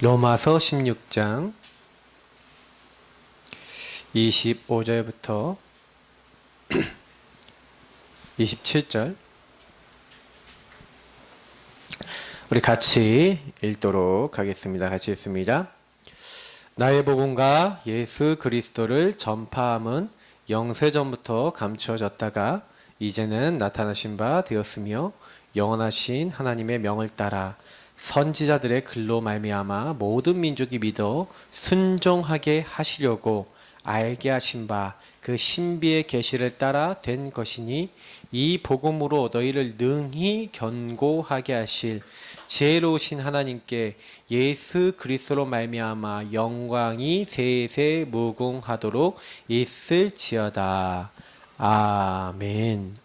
로마서 16장 25절부터 27절 우리 같이 읽도록 하겠습니다. 같이 읽습니다. 나의 복음과 예수 그리스도를 전파함은 영세전부터 감추어졌다가 이제는 나타나신 바 되었으며 영원하신 하나님의 명을 따라 선지자들의 글로 말미암아 모든 민족이 믿어 순종하게 하시려고 알게 하신 바 그 신비의 계시를 따라 된 것이니 이 복음으로 너희를 능히 견고하게 하실 지혜로우신 하나님께 예수 그리스도로 말미암아 영광이 세세 무궁하도록 있을지어다. 아멘.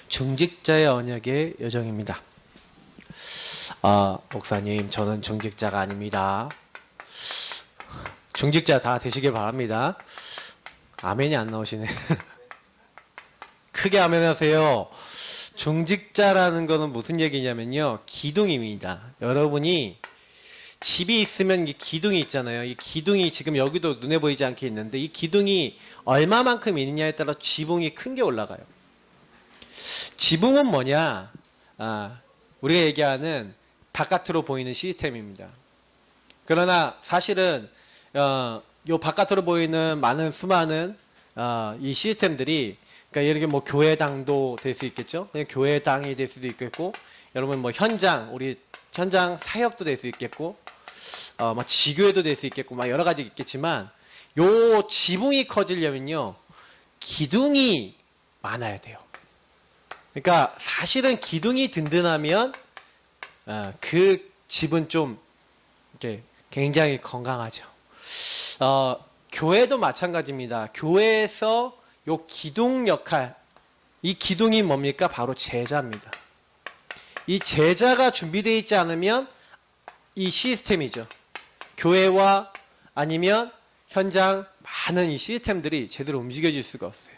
중직자의 언약의 여정입니다. 목사님, 저는 중직자가 아닙니다. 중직자 다 되시길 바랍니다. 아멘이 안 나오시네. 크게 아멘 하세요. 중직자라는 거는 무슨 얘기냐면요, 기둥입니다. 여러분이 집이 있으면 이 기둥이 있잖아요. 이 기둥이 지금 여기도 눈에 보이지 않게 있는데 이 기둥이 얼마만큼 있느냐에 따라 지붕이 큰 게 올라가요. 지붕은 뭐냐? 우리가 얘기하는 바깥으로 보이는 시스템입니다. 그러나 사실은 요 바깥으로 보이는 수많은 이 시스템들이, 그러니까 예를 들면 뭐 교회당도 될 수 있겠죠. 그냥 교회당이 될 수도 있겠고, 여러분 뭐 우리 현장 사역도 될 수 있겠고, 뭐 지교회도 될 수 있겠고, 막 여러 가지 있겠지만, 요 지붕이 커지려면요, 기둥이 많아야 돼요. 그러니까 사실은 기둥이 든든하면 그 집은 좀 이렇게 굉장히 건강하죠. 교회도 마찬가지입니다. 교회에서 요 기둥 역할, 이 기둥이 뭡니까? 바로 제자입니다. 이 제자가 준비되어 있지 않으면 이 시스템이죠. 교회와 아니면 현장 많은 이 시스템들이 제대로 움직여질 수가 없어요.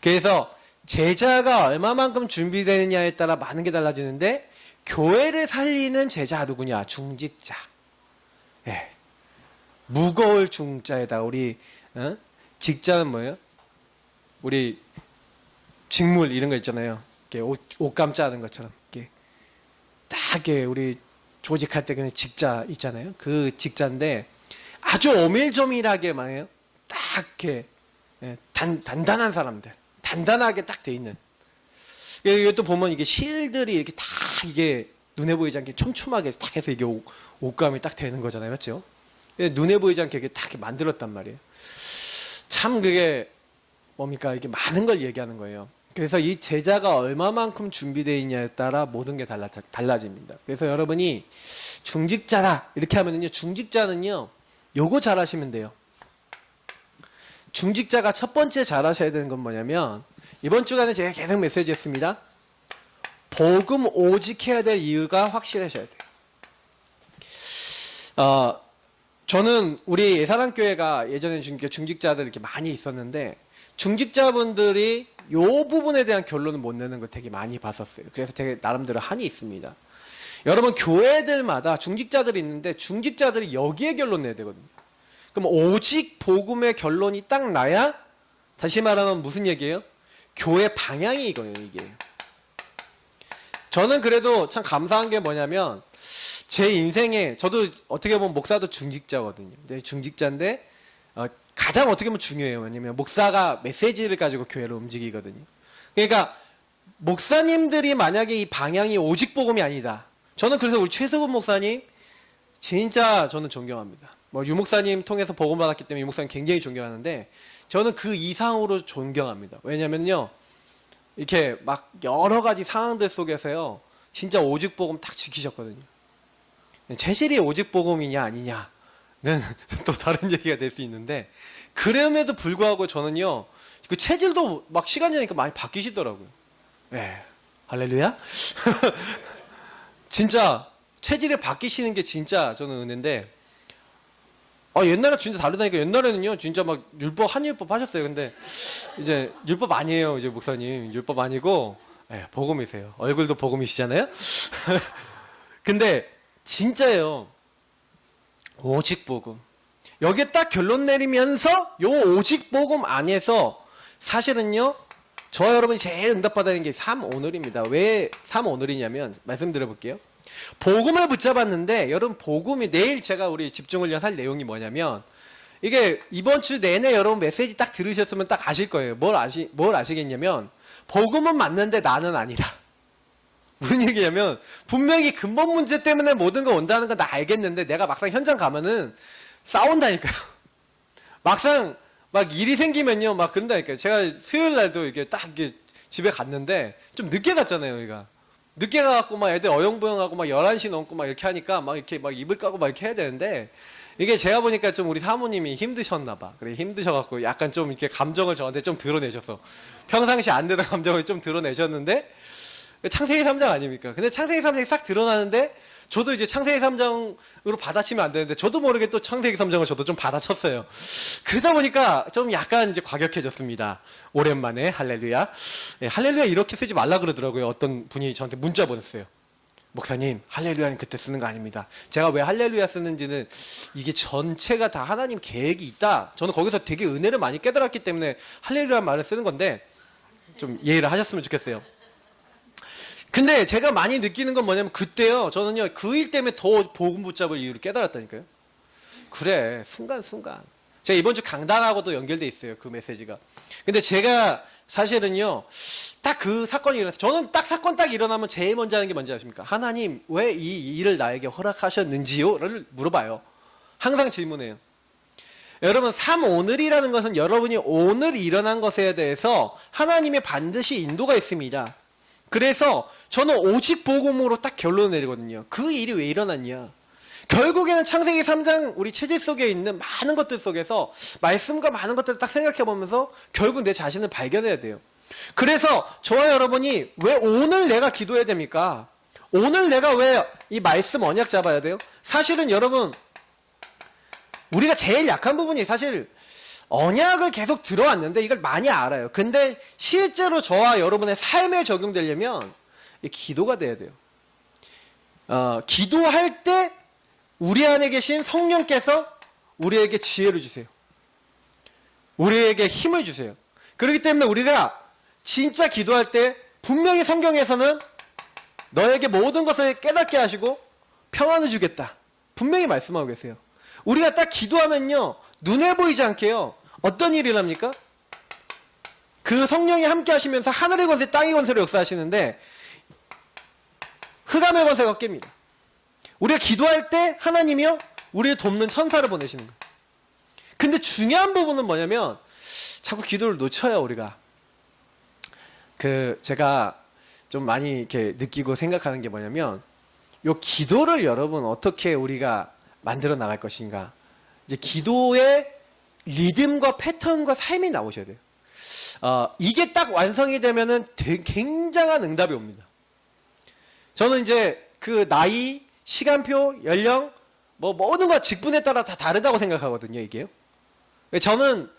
그래서 제자가 얼마만큼 준비되느냐에 따라 많은 게 달라지는데, 교회를 살리는 제자 누구냐? 중직자. 예. 무거울 중자에다 우리 직자는 뭐예요? 우리 직물 이런 거 있잖아요. 이렇게 옷감 짜는 것처럼 이렇게 딱 이렇게 우리 조직할 때 그냥 직자 있잖아요. 그 직자인데 아주 오밀조밀하게 말해요. 딱 이렇게 단단한 사람들, 단단하게 딱 돼 있는. 이것도 보면 이게 실들이 이렇게 다 이게 눈에 보이지 않게 촘촘하게 딱 해서 이게 옷감이 딱 되는 거잖아요, 맞죠? 눈에 보이지 않게 이렇게 딱 이렇게 만들었단 말이에요. 참 그게 뭡니까? 이게 많은 걸 얘기하는 거예요. 그래서 이 제자가 얼마만큼 준비되어 있냐에 따라 모든 게 달라집니다. 그래서 여러분이 중직자다 이렇게 하면은요, 중직자는요, 요거 잘 하시면 돼요. 중직자가 첫 번째 잘 하셔야 되는 건 뭐냐면, 이번 주간에 제가 계속 메시지 했습니다. 복음 오직 해야 될 이유가 확실하셔야 돼요. 저는 우리 예사랑교회가 예전에 중직자들 이렇게 많이 있었는데, 중직자분들이 요 부분에 대한 결론을 못 내는 걸 되게 많이 봤었어요. 그래서 되게 나름대로 한이 있습니다. 여러분, 교회들마다 중직자들이 있는데 중직자들이 여기에 결론 내야 되거든요. 그럼 오직 복음의 결론이 딱 나야, 다시 말하면 무슨 얘기예요? 교회 방향이 이거예요, 이게. 저는 그래도 참 감사한 게 뭐냐면, 제 인생에, 저도 어떻게 보면 목사도 중직자거든요. 근데 중직자인데, 가장 어떻게 보면 중요해요. 왜냐면 목사가 메시지를 가지고 교회를 움직이거든요. 그러니까, 목사님들이 만약에 이 방향이 오직 복음이 아니다. 저는 그래서 우리 최석훈 목사님, 진짜 저는 존경합니다. 유 목사님 통해서 복음 받았기 때문에 유 목사님 굉장히 존경하는데, 저는 그 이상으로 존경합니다. 왜냐면요, 이렇게 막 여러 가지 상황들 속에서요, 진짜 오직 복음 딱 지키셨거든요. 체질이 오직 복음이냐 아니냐는 또 다른 얘기가 될 수 있는데, 그럼에도 불구하고 저는요, 그 체질도 막 시간 지나니까 많이 바뀌시더라고요. 예, 할렐루야. 진짜 체질이 바뀌시는 게 진짜 저는 은혜인데, 옛날에 진짜 다르다니까. 옛날에는요, 진짜 막 한율법 하셨어요. 근데 이제 율법 아니에요, 이제 목사님. 율법 아니고, 복음이세요. 얼굴도 복음이시잖아요? 근데 진짜예요. 오직 복음. 여기에 딱 결론 내리면서 요 오직 복음 안에서 사실은요, 저와 여러분이 제일 응답받아야 하는 게 3오늘입니다. 왜 3오늘이냐면 말씀드려 볼게요. 복음을 붙잡았는데 여러분 복음이 내일 제가 우리 집중훈련 할 내용이 뭐냐면 이게 이번 주 내내 여러분 메시지 딱 들으셨으면 딱 아실 거예요. 뭘 아시겠냐면 복음은 맞는데 나는 아니라. 무슨 얘기냐면 분명히 근본 문제 때문에 모든 거 온다는 건 나 알겠는데 내가 막상 현장 가면은 싸운다니까요. 막상 막 일이 생기면요 막 그런다니까요. 제가 수요일 날도 이게 딱 이게 집에 갔는데 좀 늦게 갔잖아요. 우리가 늦게 가갖고 막 애들 어영부영하고 막 11시 넘고 막 이렇게 하니까 막 이렇게 막 이불 까고 막 이렇게 해야 되는데 이게 제가 보니까 좀 우리 사모님이 힘드셨나봐. 그래 힘드셔갖고 약간 좀 이렇게 감정을 저한테 좀 드러내셔서 평상시 안 되던 감정을 좀 드러내셨는데 창세기 3장 아닙니까? 근데 창세기 3장이 싹 드러나는데 저도 이제 창세기 3장으로 받아치면 안 되는데 저도 모르게 또 창세기 3장을 저도 좀 받아쳤어요. 그러다 보니까 좀 약간 이제 과격해졌습니다. 오랜만에 할렐루야. 예, 할렐루야 이렇게 쓰지 말라 그러더라고요. 어떤 분이 저한테 문자 보냈어요. 목사님, 할렐루야는 그때 쓰는 거 아닙니다. 제가 왜 할렐루야 쓰는지는 이게 전체가 다 하나님 계획이 있다. 저는 거기서 되게 은혜를 많이 깨달았기 때문에 할렐루야 말을 쓰는 건데 좀 이해를 하셨으면 좋겠어요. 근데 제가 많이 느끼는 건 뭐냐면 그때요. 저는요. 그 일 때문에 더 복음 붙잡을 이유를 깨달았다니까요. 그래. 순간순간. 제가 이번 주 강단하고도 연결돼 있어요. 그 메시지가. 근데 제가 사실은요. 딱 그 사건이 일어나서 저는 딱 사건 딱 일어나면 제일 먼저 하는 게 뭔지 아십니까? 하나님 왜 이 일을 나에게 허락하셨는지요? 를 물어봐요. 항상 질문해요. 여러분 3오늘이라는 것은 여러분이 오늘 일어난 것에 대해서 하나님의 반드시 인도가 있습니다. 그래서 저는 오직 복음으로 딱 결론을 내리거든요. 그 일이 왜 일어났냐. 결국에는 창세기 3장 우리 체질 속에 있는 많은 것들 속에서 말씀과 많은 것들을 딱 생각해 보면서 결국 내 자신을 발견해야 돼요. 그래서 저와 여러분이 왜 오늘 내가 기도해야 됩니까? 오늘 내가 왜 이 말씀 언약 잡아야 돼요? 사실은 여러분 우리가 제일 약한 부분이 사실 언약을 계속 들어왔는데 이걸 많이 알아요. 근데 실제로 저와 여러분의 삶에 적용되려면 기도가 돼야 돼요. 기도할 때 우리 안에 계신 성령께서 우리에게 지혜를 주세요. 우리에게 힘을 주세요. 그렇기 때문에 우리가 진짜 기도할 때 분명히 성경에서는 너에게 모든 것을 깨닫게 하시고 평안을 주겠다. 분명히 말씀하고 계세요. 우리가 딱 기도하면요. 눈에 보이지 않게요. 어떤 일이 일어납니까? 그 성령이 함께 하시면서 하늘의 권세, 땅의 권세로 역사하시는데 흑암의 권세가 깹니다. 우리가 기도할 때 하나님이요. 우리를 돕는 천사를 보내시는 거예요. 근데 중요한 부분은 뭐냐면 자꾸 기도를 놓쳐요. 우리가. 제가 좀 많이 이렇게 느끼고 생각하는 게 뭐냐면 요 기도를 여러분 어떻게 우리가 만들어 나갈 것인가. 이제 기도의 리듬과 패턴과 삶이 나오셔야 돼요. 이게 딱 완성이 되면은 굉장한 응답이 옵니다. 저는 이제 그 나이, 시간표, 연령, 뭐 모든 것 직분에 따라 다 다르다고 생각하거든요, 이게요. 저는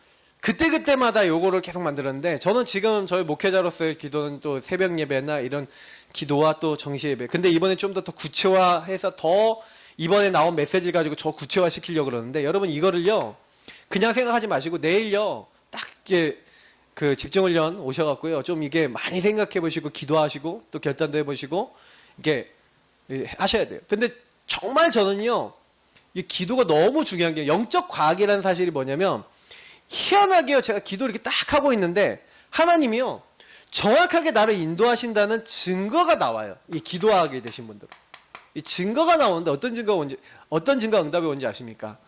그때그때마다 요거를 계속 만들었는데 저는 지금 저희 목회자로서의 기도는 또 새벽 예배나 이런 기도와 또 정시 예배. 근데 이번에 좀 더 구체화해서 더 이번에 나온 메시지를 가지고 저 구체화 시키려고 그러는데 여러분 이거를요. 그냥 생각하지 마시고 내일요. 딱 이제 그 집중훈련 오셔갖고요. 좀 이게 많이 생각해 보시고 기도하시고 또 결단도 해보시고 이게 하셔야 돼요. 근데 정말 저는요. 이 기도가 너무 중요한 게 영적 과학이라는 사실이 뭐냐면 희한하게요. 제가 기도를 이렇게 딱 하고 있는데 하나님이요. 정확하게 나를 인도하신다는 증거가 나와요. 이 기도하게 되신 분들은. 이 증거가 나오는데 어떤 증거 응답이 온지 아십니까?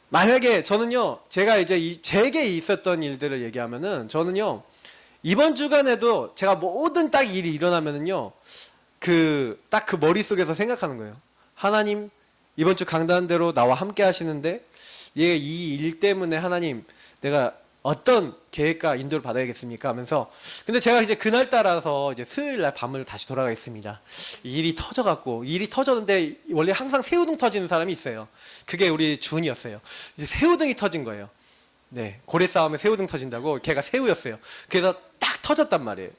만약에 저는요. 제가 이제 제게 있었던 일들을 얘기하면은 저는요. 이번 주간에도 제가 모든 딱 일이 일어나면은요. 딱 그 머릿속에서 생각하는 거예요. 하나님 이번 주 강단대로 나와 함께 하시는데 이 일 때문에 하나님 내가 어떤 계획과 인도를 받아야겠습니까? 하면서 근데 제가 이제 그날 따라서 이제 수요일 날 밤을 다시 돌아가겠습니다. 일이 터졌는데 원래 항상 새우등 터지는 사람이 있어요. 그게 우리 준이었어요. 이제 새우등이 터진 거예요. 네, 고래 싸움에 새우등 터진다고 걔가 새우였어요. 그래서 딱 터졌단 말이에요.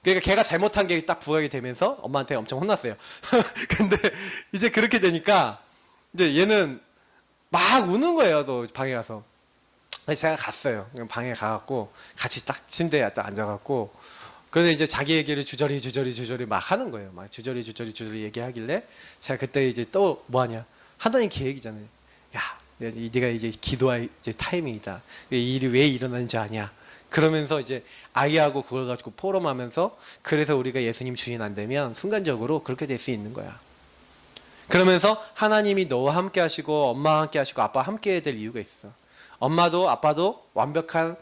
그러니까 걔가 잘못한 게 딱 부각이 되면서 엄마한테 엄청 혼났어요. 근데 이제 그렇게 되니까 이제 얘는 막 우는 거예요. 또 방에 가서. 그래서 제가 갔어요. 방에 가갖고 같이 딱 침대에 딱 앉아갖고 그런데 이제 자기 얘기를 주저리 막 하는 거예요. 막 주저리 얘기하길래 제가 그때 이제 또 뭐하냐. 하나님 계획이잖아요. 야, 네가 이제 기도할 이제 타이밍이다. 이 일이 왜 일어나는지 아냐. 그러면서 이제 아이하고 그걸 가지고 포럼하면서 그래서 우리가 예수님 주인 안 되면 순간적으로 그렇게 될 수 있는 거야. 그러면서 하나님이 너와 함께 하시고 엄마와 함께 하시고 아빠와 함께 해야 될 이유가 있어. 엄마도 아빠도 완벽한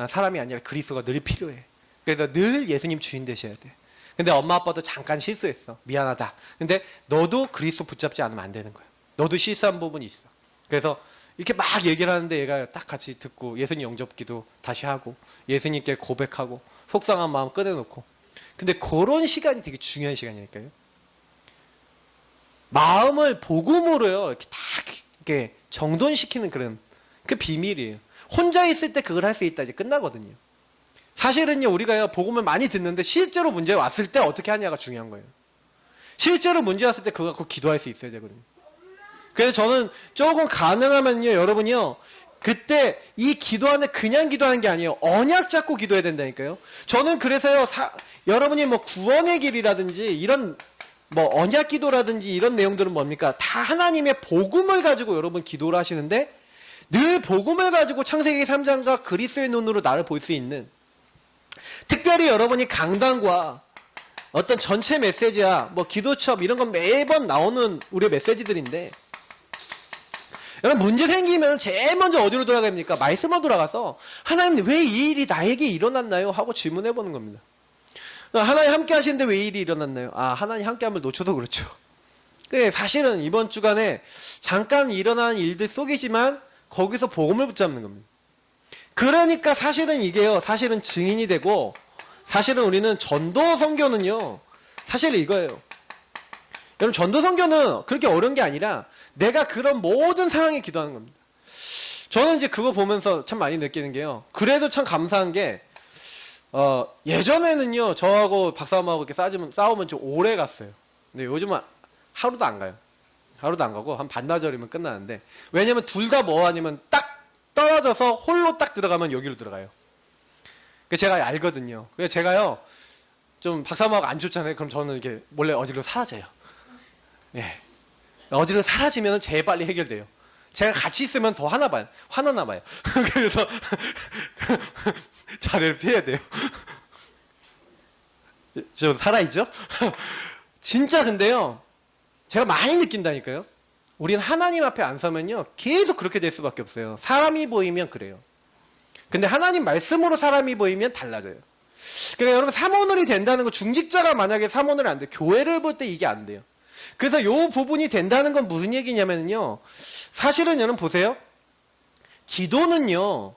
사람이 아니라 그리스도가 늘 필요해. 그래서 늘 예수님 주인 되셔야 돼. 근데 엄마 아빠도 잠깐 실수했어. 미안하다. 근데 너도 그리스도 붙잡지 않으면 안 되는 거야. 너도 실수한 부분이 있어. 그래서 이렇게 막 얘기를 하는데 얘가 딱 같이 듣고 예수님 영접기도 다시 하고 예수님께 고백하고 속상한 마음 꺼내놓고. 근데 그런 시간이 되게 중요한 시간이니까요. 마음을 복음으로요 이렇게 딱 이렇게 정돈시키는 그런 그 비밀이에요. 혼자 있을 때 그걸 할 수 있다 이제 끝나거든요. 사실은요 우리가요 복음을 많이 듣는데 실제로 문제 왔을 때 어떻게 하냐가 중요한 거예요. 실제로 문제 왔을 때 그거 갖고 기도할 수 있어야 되거든요. 그래서 저는 조금 가능하면요 여러분이요 그때 이 기도하는 그냥 기도하는 게 아니에요. 언약 잡고 기도해야 된다니까요. 저는 그래서요 여러분이 뭐 구원의 길이라든지 이런 뭐 언약 기도라든지 이런 내용들은 뭡니까? 다 하나님의 복음을 가지고 여러분 기도를 하시는데 늘 복음을 가지고 창세기 3장과 그리스도의 눈으로 나를 볼 수 있는 특별히 여러분이 강단과 어떤 전체 메시지야 뭐 기도첩 이런 건 매번 나오는 우리의 메시지들인데 여러분 문제 생기면 제일 먼저 어디로 돌아갑니까? 말씀으로 돌아가서 하나님 왜 이 일이 나에게 일어났나요? 하고 질문해 보는 겁니다. 하나님 함께 하시는데 왜 이 일이 일어났나요? 아 하나님 함께함을 놓쳐도 그렇죠. 그래 사실은 이번 주간에 잠깐 일어나는 일들 속이지만 거기서 복음을 붙잡는 겁니다. 그러니까 사실은 이게요 사실은 증인이 되고 사실은 우리는 전도 선교는요 사실 이거예요. 여러분 전도 선교는 그렇게 어려운 게 아니라 내가 그런 모든 상황에 기도하는 겁니다. 저는 이제 그거 보면서 참 많이 느끼는 게요. 그래도 참 감사한 게 예전에는요 저하고 박사님하고 이렇게 싸우면 좀 오래 갔어요. 근데 요즘은 하루도 안 가요. 하루도 안 가고 한 반나절이면 끝나는데 왜냐면 둘 다 뭐 아니면 딱 떨어져서 홀로 딱 들어가면 여기로 들어가요. 그래서 제가 알거든요. 그래서 제가요 좀 박사님하고 안 좋잖아요. 그럼 저는 이렇게 몰래 어디로 사라져요. 예. 어디로 사라지면 제일 빨리 해결돼요. 제가 같이 있으면 더 화나 봐요. 그래서 자리를 피해야 돼요. 좀 살아있죠? 진짜 근데요 제가 많이 느낀다니까요. 우리는 하나님 앞에 안 서면요 계속 그렇게 될 수밖에 없어요. 사람이 보이면 그래요. 근데 하나님 말씀으로 사람이 보이면 달라져요. 그러니까 여러분 삼오늘이 된다는 거 중직자가 만약에 삼오늘이 안 돼요. 교회를 볼 때 이게 안 돼요. 그래서 요 부분이 된다는 건 무슨 얘기냐면요. 사실은 여러분 보세요. 기도는요.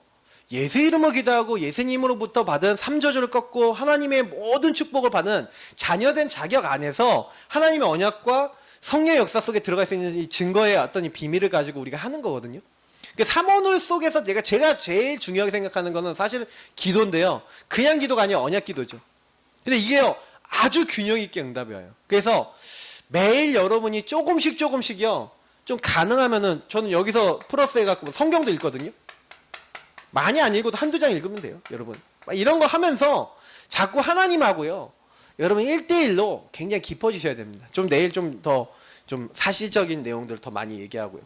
예수 이름으로 기도하고 예수님으로부터 받은 삼저주를 꺾고 하나님의 모든 축복을 받은 자녀된 자격 안에서 하나님의 언약과 성령의 역사 속에 들어갈 수 있는 이 증거의 어떤 이 비밀을 가지고 우리가 하는 거거든요. 그 삼오늘 속에서 제가 제일 중요하게 생각하는 거는 사실 기도인데요. 그냥 기도가 아니라 언약 기도죠. 근데 이게요. 아주 균형 있게 응답이 와요. 그래서 매일 여러분이 조금씩요. 좀 가능하면은 저는 여기서 플러스 해갖고 성경도 읽거든요. 많이 안 읽어도 한두 장 읽으면 돼요. 여러분. 이런 거 하면서 자꾸 하나님하고요. 여러분 1대1로 굉장히 깊어지셔야 됩니다. 좀 내일 좀 더 좀 사실적인 내용들을 더 많이 얘기하고요.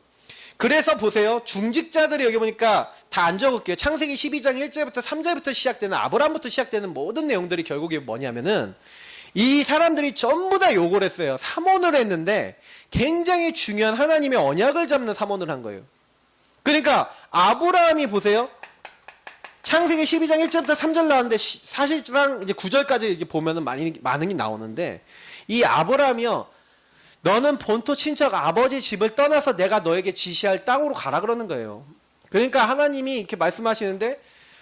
그래서 보세요. 중직자들이 여기 보니까 다 안 적을게요. 창세기 12장 1절부터 3절부터 시작되는 아브라함부터 시작되는 모든 내용들이 결국에 뭐냐면은 이 사람들이 전부 다 욕을 했어요. 삼원을 했는데 굉장히 중요한 하나님의 언약을 잡는 삼원을 한 거예요. 그러니까 아브라함이 보세요. 창세기 12장 1절부터 3절 나왔는데 사실상 이제 9절까지 이렇게 보면은 많은 게 나오는데 이 아브라함이요. 너는 본토 친척 아버지 집을 떠나서 내가 너에게 지시할 땅으로 가라 그러는 거예요. 그러니까 하나님이 이렇게 말씀하시는데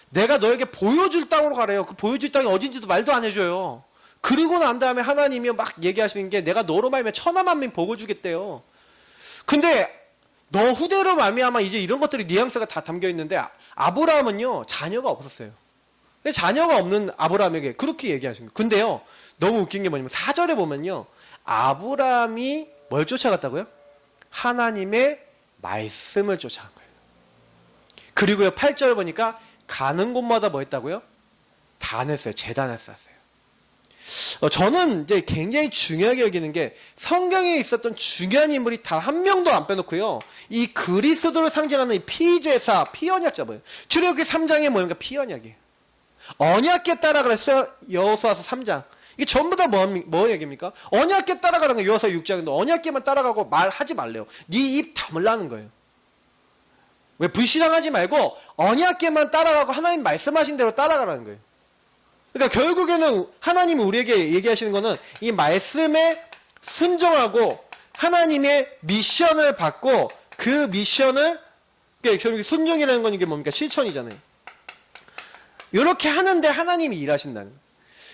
내가 너에게 보여줄 땅으로 가래요. 그 보여줄 땅이 어딘지도 말도 안 해줘요. 그리고 난 다음에 하나님이 막 얘기하시는 게 내가 너로 말미암아 천하만민 복을 주겠대요. 근데 너 후대로 말미암아 이제 이런 것들이 뉘앙스가 다 담겨 있는데 아브라함은요 자녀가 없었어요. 자녀가 없는 아브라함에게 그렇게 얘기하신 거예요. 근데요, 너무 웃긴 게 뭐냐면 4절에 보면요, 아브라함이 뭘 쫓아갔다고요? 하나님의 말씀을 쫓아간 거예요. 그리고요, 8절 보니까 가는 곳마다 뭐 했다고요? 단했어요. 제단을 쌓았어요. 저는 이제 굉장히 중요하게 여기는 게 성경에 있었던 중요한 인물이 단 한 명도 안 빼놓고요, 이 그리스도를 상징하는 이 피제사, 피언약자 뭐예요? 출애굽기 3장에 뭐입니까? 피언약이에요. 언약궤 따라 그랬어요. 여호수아서 3장. 이게 전부 다 뭐 얘기입니까? 언약궤 따라가는 거예요. 여호수아 6장인데 언약궤만 따라가고 말하지 말래요. 네 입 다물라는 거예요. 왜 불신앙하지 말고 언약궤만 따라가고 하나님 말씀하신 대로 따라가라는 거예요. 그러니까 결국에는 하나님이 우리에게 얘기하시는 거는 이 말씀에 순종하고 하나님의 미션을 받고 그 미션을, 그러니까 순종이라는 건 이게 뭡니까? 실천이잖아요. 이렇게 하는데 하나님이 일하신다는 거예요.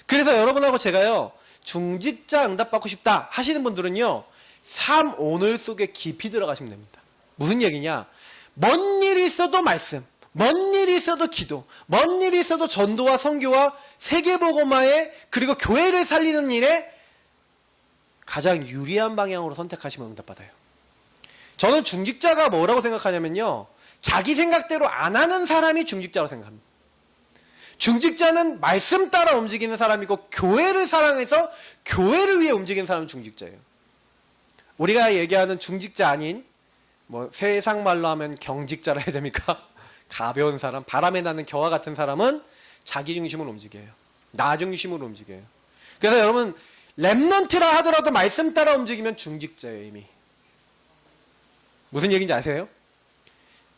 그래서 여러분하고 제가요, 중직자 응답받고 싶다 하시는 분들은요, 삶 오늘 속에 깊이 들어가시면 됩니다. 무슨 얘기냐? 먼 일이 있어도 말씀, 먼 일이 있어도 기도, 먼 일이 있어도 전도와 선교와 세계복음화에, 그리고 교회를 살리는 일에 가장 유리한 방향으로 선택하시면 응답받아요. 저는 중직자가 뭐라고 생각하냐면요, 자기 생각대로 안 하는 사람이 중직자라고 생각합니다. 중직자는 말씀 따라 움직이는 사람이고 교회를 사랑해서 교회를 위해 움직이는 사람은 중직자예요. 우리가 얘기하는 중직자 아닌, 뭐 세상 말로 하면 경직자라 해야 됩니까? 가벼운 사람, 바람에 나는 겨와 같은 사람은 자기 중심으로 움직여요. 나 중심으로 움직여요. 그래서 여러분, 랩넌트라 하더라도 말씀 따라 움직이면 중직자예요, 이미. 무슨 얘기인지 아세요?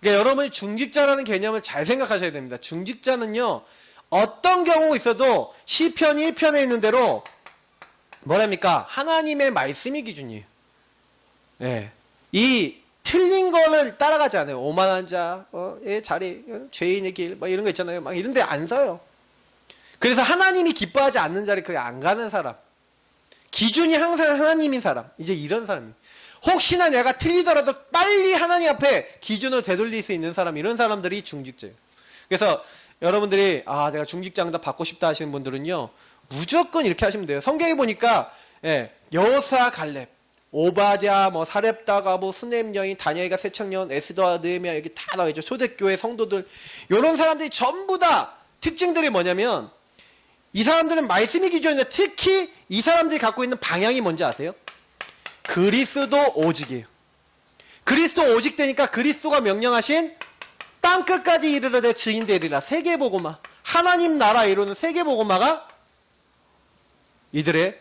그러니까 여러분이 중직자라는 개념을 잘 생각하셔야 됩니다. 중직자는요, 어떤 경우가 있어도 시편 1편에 있는 대로 뭐랍니까? 하나님의 말씀이 기준이에요. 예. 이 틀린 거를 따라가지 않아요. 오만한 자, 자리, 죄인의 길, 막 이런 거 있잖아요. 막 이런 데 안 서요. 그래서 하나님이 기뻐하지 않는 자리 그게 안 가는 사람. 기준이 항상 하나님인 사람. 이제 이런 사람이에요. 혹시나 내가 틀리더라도 빨리 하나님 앞에 기준을 되돌릴 수 있는 사람, 이런 사람들이 중직자예요. 그래서 여러분들이 내가 중직자 응답 받고 싶다 하시는 분들은요, 무조건 이렇게 하시면 돼요. 성경에 보니까 여호수아, 갈렙, 오바댜, 뭐 사렙다가, 뭐 스넴 여인, 다니엘과 세 청년, 에스더와 느헤미야, 여기 다 나와 있죠. 초대교회 성도들, 이런 사람들이 전부 다 특징들이 뭐냐면, 이 사람들은 말씀이 기준인데 특히 이 사람들이 갖고 있는 방향이 뭔지 아세요? 그리스도 오직이에요. 그리스도 오직 되니까 그리스도가 명령하신 땅끝까지 이르르되 증인 되리라. 세계복음화, 하나님 나라 이루는 세계복음화가 이들의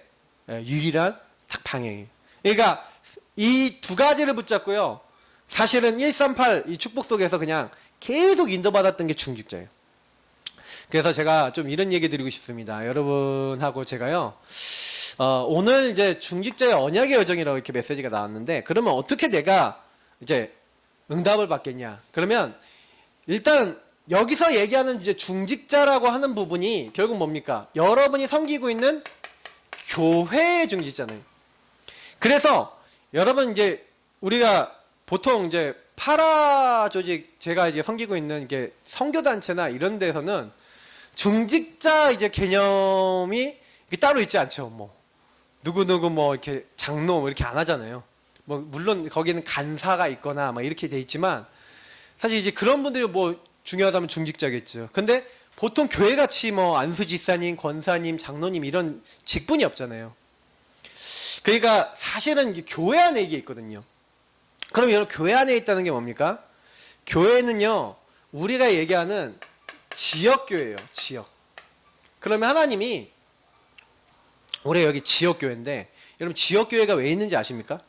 유일한 방향이에요. 그러니까 이 두 가지를 붙잡고요, 사실은 138 이 축복 속에서 그냥 계속 인도받았던 게 중직자예요. 그래서 제가 좀 이런 얘기 드리고 싶습니다. 여러분하고 제가요, 오늘 이제 중직자의 언약의 여정이라고 이렇게 메시지가 나왔는데, 그러면 어떻게 내가 이제 응답을 받겠냐? 그러면 일단 여기서 얘기하는 이제 중직자라고 하는 부분이 결국 뭡니까? 여러분이 섬기고 있는 교회의 중직자네요. 그래서 여러분, 이제 우리가 보통 이제 파라 조직, 제가 이제 섬기고 있는 이게 선교단체나 이런 데서는 중직자 이제 개념이 따로 있지 않죠. 뭐 누구누구 뭐 이렇게 장로 뭐 이렇게 안 하잖아요. 뭐 물론 거기는 간사가 있거나 막 이렇게 돼 있지만, 사실 이제 그런 분들이 뭐 중요하다면 중직자겠죠. 근데 보통 교회같이 뭐 안수지사님, 권사님, 장로님 이런 직분이 없잖아요. 그러니까 사실은 교회 안에 이게 있거든요. 그럼 여러분, 교회 안에 있다는 게 뭡니까? 교회는요, 우리가 얘기하는 지역교회예요. 지역. 그러면 하나님이, 우리 여기 지역교회인데, 여러분 지역교회가 왜 있는지 아십니까?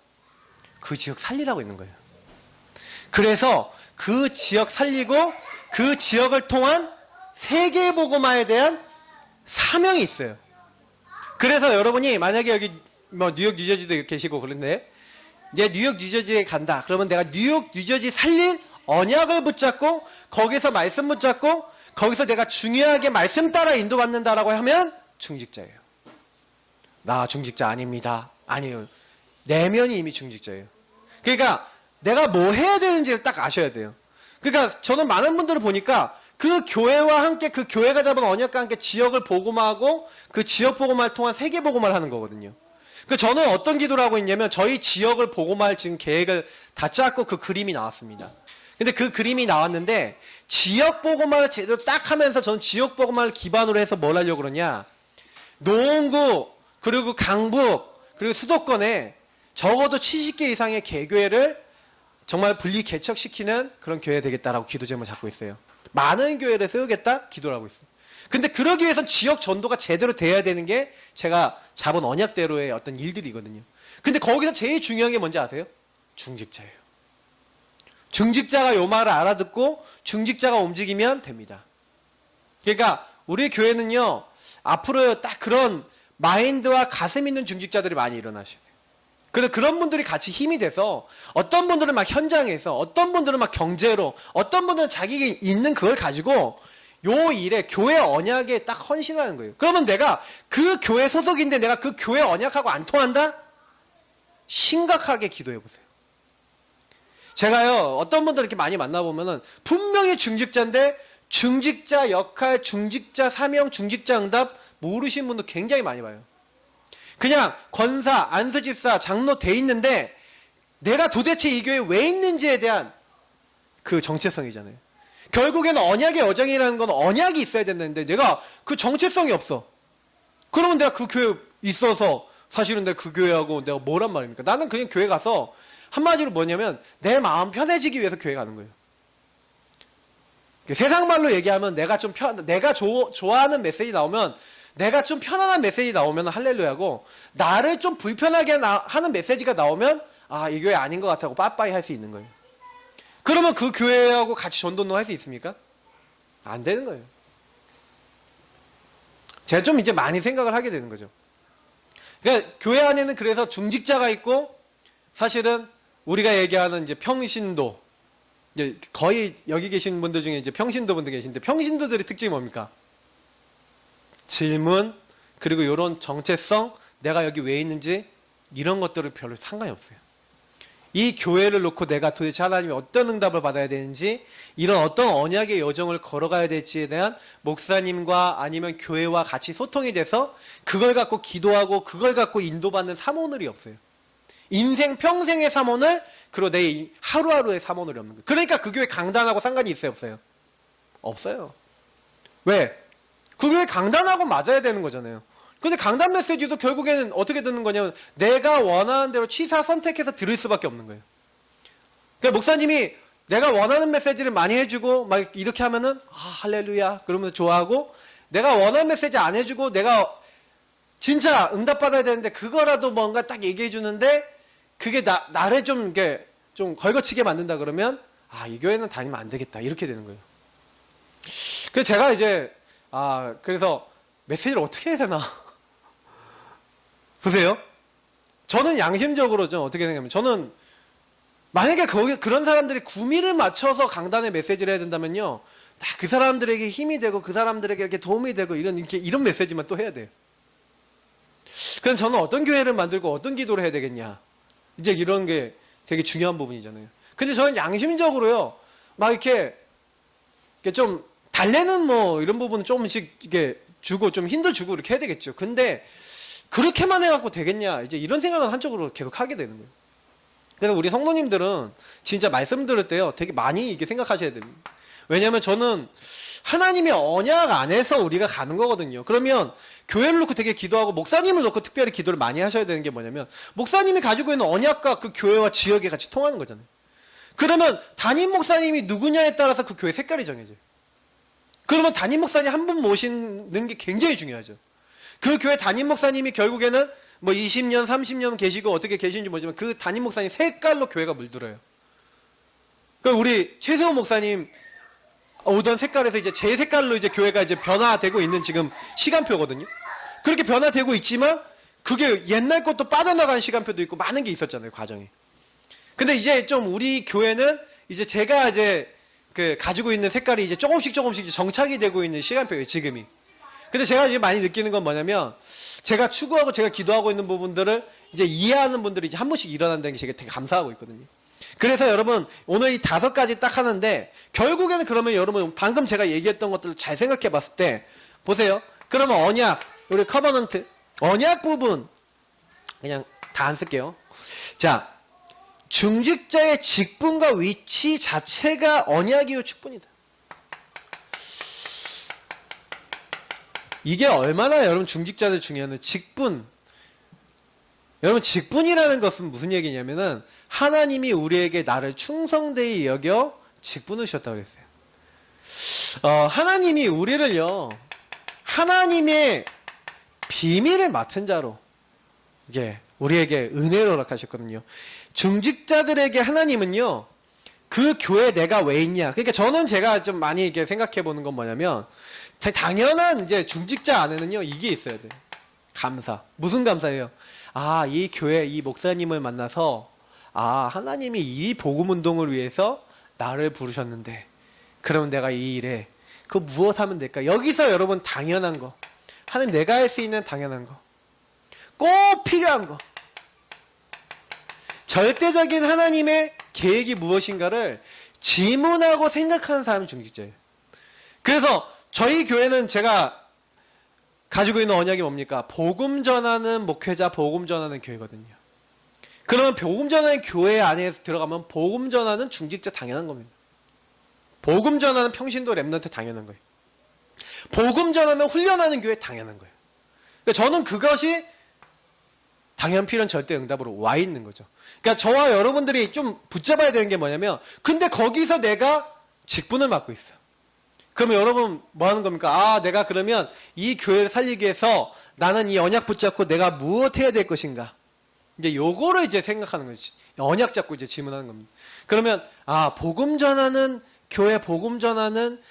그 지역 살리라고 있는 거예요. 그래서 그 지역 살리고 그 지역을 통한 세계복음화에 대한 사명이 있어요. 그래서 여러분이 만약에 여기 뭐 뉴욕, 뉴저지도 계시고 그런데, 이제 뉴욕, 뉴저지에 간다. 그러면 내가 뉴욕, 뉴저지 살릴 언약을 붙잡고 거기서 말씀 붙잡고 거기서 내가 중요하게 말씀 따라 인도받는다라고 하면 중직자예요. 나 중직자 아닙니다. 아니에요. 내면이 이미 중직자예요. 그러니까 내가 뭐 해야 되는지를 딱 아셔야 돼요. 그러니까 저는 많은 분들을 보니까 그 교회와 함께 그 교회가 잡은 언약과 함께 지역을 복음하고 그 지역 복음화를 통한 세계 복음화를 하는 거거든요. 그 저는 어떤 기도를 하고 있냐면 저희 지역을 복음화할 지금 계획을 다 짰고 그 그림이 나왔습니다. 근데 그 그림이 나왔는데 지역 복음화를 제대로 딱 하면서 저는 지역 복음화를 기반으로 해서 뭘 하려고 그러냐. 노원구 그리고 강북 그리고 수도권에 적어도 70개 이상의 개교회를 정말 분리 개척시키는 그런 교회 되겠다라고 기도 제목을 잡고 있어요. 많은 교회를 세우겠다 기도를 하고 있어요. 근데 그러기 위해선 지역 전도가 제대로 돼야 되는 게 제가 잡은 언약대로의 어떤 일들이거든요. 근데 거기서 제일 중요한 게 뭔지 아세요? 중직자예요. 중직자가 요 말을 알아듣고 중직자가 움직이면 됩니다. 그러니까 우리 교회는요, 앞으로 딱 그런 마인드와 가슴 있는 중직자들이 많이 일어나셔야 돼요. 그런 분들이 같이 힘이 돼서 어떤 분들은 막 현장에서 어떤 분들은 막 경제로 어떤 분들은 자기 있는 그걸 가지고 요 일에 교회 언약에 딱 헌신하는 거예요. 그러면 내가 그 교회 소속인데 내가 그 교회 언약하고 안 통한다? 심각하게 기도해 보세요. 제가요 어떤 분들 이렇게 많이 만나보면은 분명히 중직자인데 중직자 역할, 중직자 사명, 중직자 응답 모르시는 분도 굉장히 많이 봐요. 그냥 권사, 안수집사, 장로 돼 있는데 내가 도대체 이 교회에 왜 있는지에 대한 그 정체성이잖아요. 결국에는 언약의 여정이라는 건 언약이 있어야 되는데 내가 그 정체성이 없어. 그러면 내가 그 교회에 있어서 사실은 내가 그 교회하고 내가 뭐란 말입니까? 나는 그냥 교회 가서 한마디로 뭐냐면 내 마음 편해지기 위해서 교회 가는 거예요. 세상 말로 얘기하면 내가 좋아하는 메시지 나오면 내가 좀 편안한 메시지 나오면 할렐루야고 나를 좀 불편하게 하는 메시지가 나오면 아, 이 교회 아닌 것 같다고 빠빠이 할 수 있는 거예요. 그러면 그 교회하고 같이 전도는 할 수 있습니까? 안 되는 거예요. 제가 좀 이제 많이 생각을 하게 되는 거죠. 그러니까 교회 안에는 그래서 중직자가 있고 사실은 우리가 얘기하는 이제 평신도 이제 거의 여기 계신 분들 중에 이제 평신도 분들 계신데 평신도들의 특징이 뭡니까? 질문 그리고 이런 정체성 내가 여기 왜 있는지 이런 것들은 별로 상관이 없어요. 이 교회를 놓고 내가 도대체 하나님이 어떤 응답을 받아야 되는지 이런 어떤 언약의 여정을 걸어가야 될지에 대한 목사님과 아니면 교회와 같이 소통이 돼서 그걸 갖고 기도하고 그걸 갖고 인도받는 사모늘이 없어요. 인생 평생의 사모늘 그리고 내 하루하루의 사모늘이 없는 거예요. 그러니까 그 교회 강단하고 상관이 있어요 없어요? 없어요. 왜? 그 교회 강단하고 맞아야 되는 거잖아요. 근데 강단 메시지도 결국에는 어떻게 듣는 거냐면 내가 원하는 대로 취사 선택해서 들을 수밖에 없는 거예요. 그러니까 목사님이 내가 원하는 메시지를 많이 해주고 막 이렇게 하면은 아 할렐루야 그러면서 좋아하고 내가 원하는 메시지 안 해주고 내가 진짜 응답받아야 되는데 그거라도 뭔가 딱 얘기해 주는데 그게 나를 좀 이렇게 좀 걸거치게 만든다 그러면 아 이 교회는 다니면 안 되겠다 이렇게 되는 거예요. 그래서 제가 이제 그래서 메시지를 어떻게 해야 되나 보세요. 저는 양심적으로 좀 어떻게 생각하면 저는 만약에 그런 사람들이 구미를 맞춰서 강단에 메시지를 해야 된다면요, 딱 그 사람들에게 힘이 되고 그 사람들에게 이렇게 도움이 되고 이런 메시지만 또 해야 돼요. 그래서 저는 어떤 교회를 만들고 어떤 기도를 해야 되겠냐, 이제 이런 게 되게 중요한 부분이잖아요. 근데 저는 양심적으로요, 막 이렇게 좀 달래는 뭐 이런 부분은 조금씩 이렇게 주고 좀 힘도 주고 이렇게 해야 되겠죠. 근데 그렇게만 해갖고 되겠냐, 이제 이런 생각은 한쪽으로 계속 하게 되는 거예요. 그래서 우리 성도님들은 진짜 말씀 들을 때요 되게 많이 이렇게 생각하셔야 됩니다. 왜냐하면 저는 하나님의 언약 안에서 우리가 가는 거거든요. 그러면 교회를 놓고 되게 기도하고 목사님을 놓고 특별히 기도를 많이 하셔야 되는 게 뭐냐면 목사님이 가지고 있는 언약과 그 교회와 지역에 같이 통하는 거잖아요. 그러면 담임 목사님이 누구냐에 따라서 그 교회 색깔이 정해져요. 그러면 담임 목사님 한 분 모시는 게 굉장히 중요하죠. 그 교회 담임 목사님이 결국에는 뭐 20년, 30년 계시고 어떻게 계시는지 모르지만 그 담임 목사님 색깔로 교회가 물들어요. 그러니까 우리 최세호 목사님 오던 색깔에서 이제 제 색깔로 이제 교회가 이제 변화되고 있는 지금 시간표거든요. 그렇게 변화되고 있지만 그게 옛날 것도 빠져나간 시간표도 있고 많은 게 있었잖아요, 과정이. 근데 이제 좀 우리 교회는 이제 제가 이제 가지고 있는 색깔이 이제 조금씩 정착이 되고 있는 시간표예요, 지금이. 근데 제가 이제 많이 느끼는 건 뭐냐면 제가 추구하고 제가 기도하고 있는 부분들을 이제 이해하는 분들이 이제 한 번씩 일어난다는 게 제가 되게 감사하고 있거든요. 그래서 여러분 오늘 이 5가지 딱 하는데 결국에는 그러면 여러분 방금 제가 얘기했던 것들을 잘 생각해 봤을 때 보세요. 그러면 언약, 우리 커버넌트, 언약 부분 그냥 다 안 쓸게요. 자, 중직자의 직분과 위치 자체가 언약이요 직분이다. 이게 얼마나 여러분 중직자들 중요한 직분. 여러분 직분이라는 것은 무슨 얘기냐면은 하나님이 우리에게 나를 충성되이 여겨 직분을 주셨다고 그랬어요. 하나님이 우리를요 하나님의 비밀을 맡은 자로 이게 우리에게 은혜를 허락하셨거든요. 중직자들에게 하나님은요 그 교회에 내가 왜 있냐. 그러니까 저는 제가 좀 많이 이렇게 생각해 보는 건 뭐냐면 당연한 이제 중직자 안에는요 이게 있어야 돼요. 감사. 무슨 감사예요? 아, 이 교회 이 목사님을 만나서 아, 하나님이 이 복음 운동을 위해서 나를 부르셨는데 그럼 내가 이 일에 그 무엇 하면 될까? 여기서 여러분 당연한 거. 하나님 내가 할 수 있는 당연한 거. 꼭 필요한 거. 절대적인 하나님의 계획이 무엇인가를 지문하고 생각하는 사람이 중직자예요. 그래서 저희 교회는 제가 가지고 있는 언약이 뭡니까? 복음 전하는 목회자, 복음 전하는 교회거든요. 그러면 복음 전하는 교회 안에 들어가면 복음 전하는 중직자 당연한 겁니다. 복음 전하는 평신도 랩런트 당연한 거예요. 복음 전하는 훈련하는 교회 당연한 거예요. 그러니까 저는 그것이 당연 필요한 절대 응답으로 와 있는 거죠. 그러니까 저와 여러분들이 좀 붙잡아야 되는 게 뭐냐면 근데 거기서 내가 직분을 맡고 있어. 그러면 여러분 뭐 하는 겁니까? 아, 내가 그러면 이 교회를 살리기 위해서 나는 이 언약 붙잡고 내가 무엇 해야 될 것인가? 이제 요거를 이제 생각하는 거지. 언약 잡고 이제 질문하는 겁니다. 그러면 아, 복음 전하는 교회 복음 전하는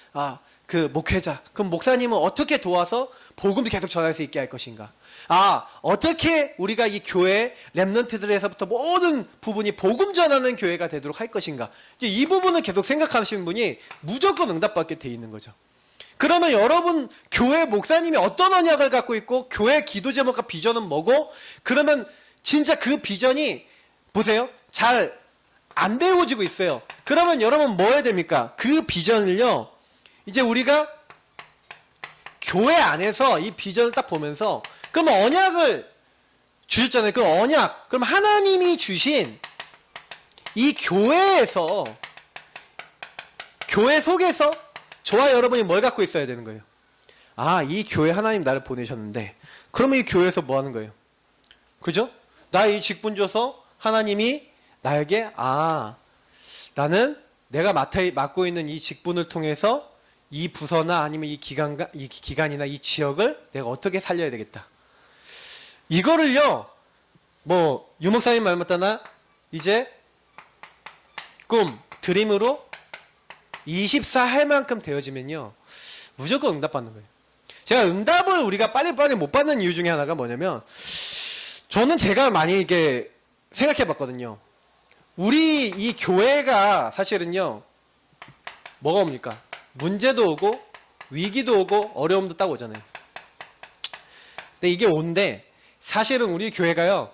그 목회자. 그럼 목사님은 어떻게 도와서 복음을 계속 전할 수 있게 할 것인가? 아, 어떻게 우리가 이 교회 랩런트들에서부터 모든 부분이 복음 전하는 교회가 되도록 할 것인가? 이제 이 부분을 계속 생각하시는 분이 무조건 응답받게 돼 있는 거죠. 그러면 여러분 교회 목사님이 어떤 언약을 갖고 있고 교회 기도 제목과 비전은 뭐고? 그러면 진짜 그 비전이 보세요. 잘 안 되어지고 있어요. 그러면 여러분 뭐 해야 됩니까? 그 비전을요. 이제 우리가 교회 안에서 이 비전을 딱 보면서 그러면 언약을 주셨잖아요. 그 언약. 그럼 하나님이 주신 이 교회에서 교회 속에서 저와 여러분이 뭘 갖고 있어야 되는 거예요? 아, 이 교회 하나님 나를 보내셨는데 그러면 이 교회에서 뭐 하는 거예요? 그죠? 나 이 직분 줘서 하나님이 나에게 나는 내가 맡고 있는 이 직분을 통해서 이 부서나 아니면 이 기관이나 이 지역을 내가 어떻게 살려야 되겠다. 이거를요, 뭐, 유목사님 말 맞다나, 이제, 드림으로 24 할 만큼 되어지면요, 무조건 응답받는 거예요. 제가 응답을 우리가 빨리빨리 못 받는 이유 중에 하나가 뭐냐면, 저는 제가 많이 이렇게 생각해 봤거든요. 우리 이 교회가 사실은요, 뭐가 옵니까? 문제도 오고, 위기도 오고, 어려움도 딱 오잖아요. 근데 이게 온데, 사실은 우리 교회가요,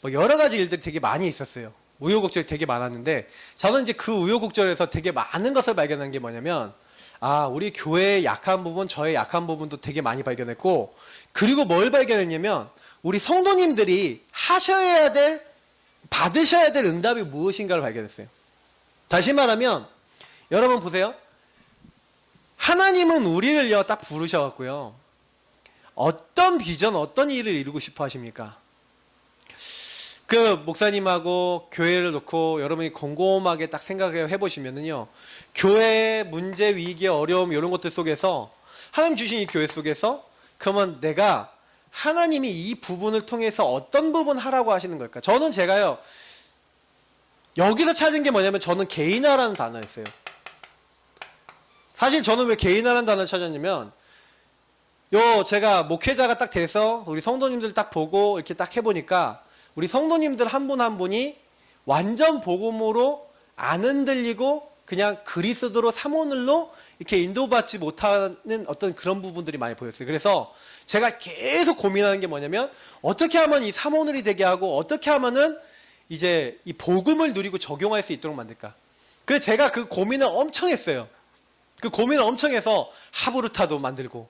뭐 여러 가지 일들이 되게 많이 있었어요. 우여곡절이 되게 많았는데, 저는 이제 그 우여곡절에서 되게 많은 것을 발견한 게 뭐냐면, 우리 교회의 약한 부분, 저의 약한 부분도 되게 많이 발견했고, 그리고 뭘 발견했냐면, 우리 성도님들이 받으셔야 될 응답이 무엇인가를 발견했어요. 다시 말하면, 여러분 보세요. 하나님은 우리를요, 딱 부르셔갖고요. 어떤 비전, 어떤 일을 이루고 싶어 하십니까? 그 목사님하고 교회를 놓고 여러분이 곰곰하게 딱 생각해 보시면은요. 교회의 문제, 위기, 어려움 이런 것들 속에서 하나님 주신 이 교회 속에서 그러면 내가 하나님이 이 부분을 통해서 어떤 부분 하라고 하시는 걸까? 저는 제가요. 여기서 찾은 게 뭐냐면 저는 개인화라는 단어였어요. 사실 저는 왜 개인화라는 단어를 찾았냐면 제가 목회자가 딱 돼서 우리 성도님들 딱 보고 이렇게 딱 해보니까 우리 성도님들 한 분 한 분이 완전 복음으로 안 흔들리고 그냥 그리스도로 삼오늘로 이렇게 인도받지 못하는 어떤 그런 부분들이 많이 보였어요. 그래서 제가 계속 고민하는 게 뭐냐면 어떻게 하면 이 삼오늘이 되게 하고 어떻게 하면은 이제 이 복음을 누리고 적용할 수 있도록 만들까? 그래서 제가 그 고민을 엄청 했어요. 그 고민을 엄청 해서 하브루타도 만들고,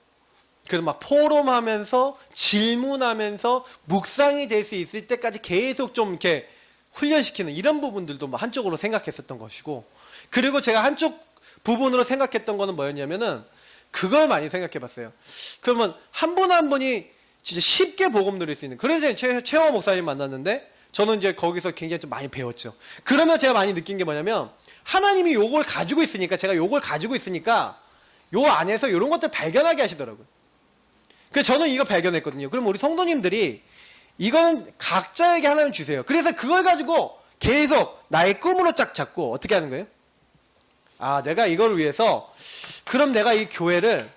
그래서 막 포럼하면서 질문하면서 묵상이 될 수 있을 때까지 계속 좀 이렇게 훈련시키는 이런 부분들도 뭐 한쪽으로 생각했었던 것이고, 그리고 제가 한쪽 부분으로 생각했던 거는 뭐였냐면은 그걸 많이 생각해 봤어요. 그러면 한 분 한 분이 진짜 쉽게 복음 누릴 수 있는, 그래서 최호 목사님 만났는데 저는 이제 거기서 굉장히 좀 많이 배웠죠. 그러면 제가 많이 느낀 게 뭐냐면 하나님이 요걸 가지고 있으니까, 제가 요걸 가지고 있으니까 요 안에서 이런 것들 발견하게 하시더라고요. 그래서 저는 이거 발견했거든요. 그럼 우리 성도님들이 이거는 각자에게 하나님 주세요. 그래서 그걸 가지고 계속 나의 꿈으로 쫙 잡고 어떻게 하는 거예요? 아, 내가 이걸 위해서, 그럼 내가 이 교회를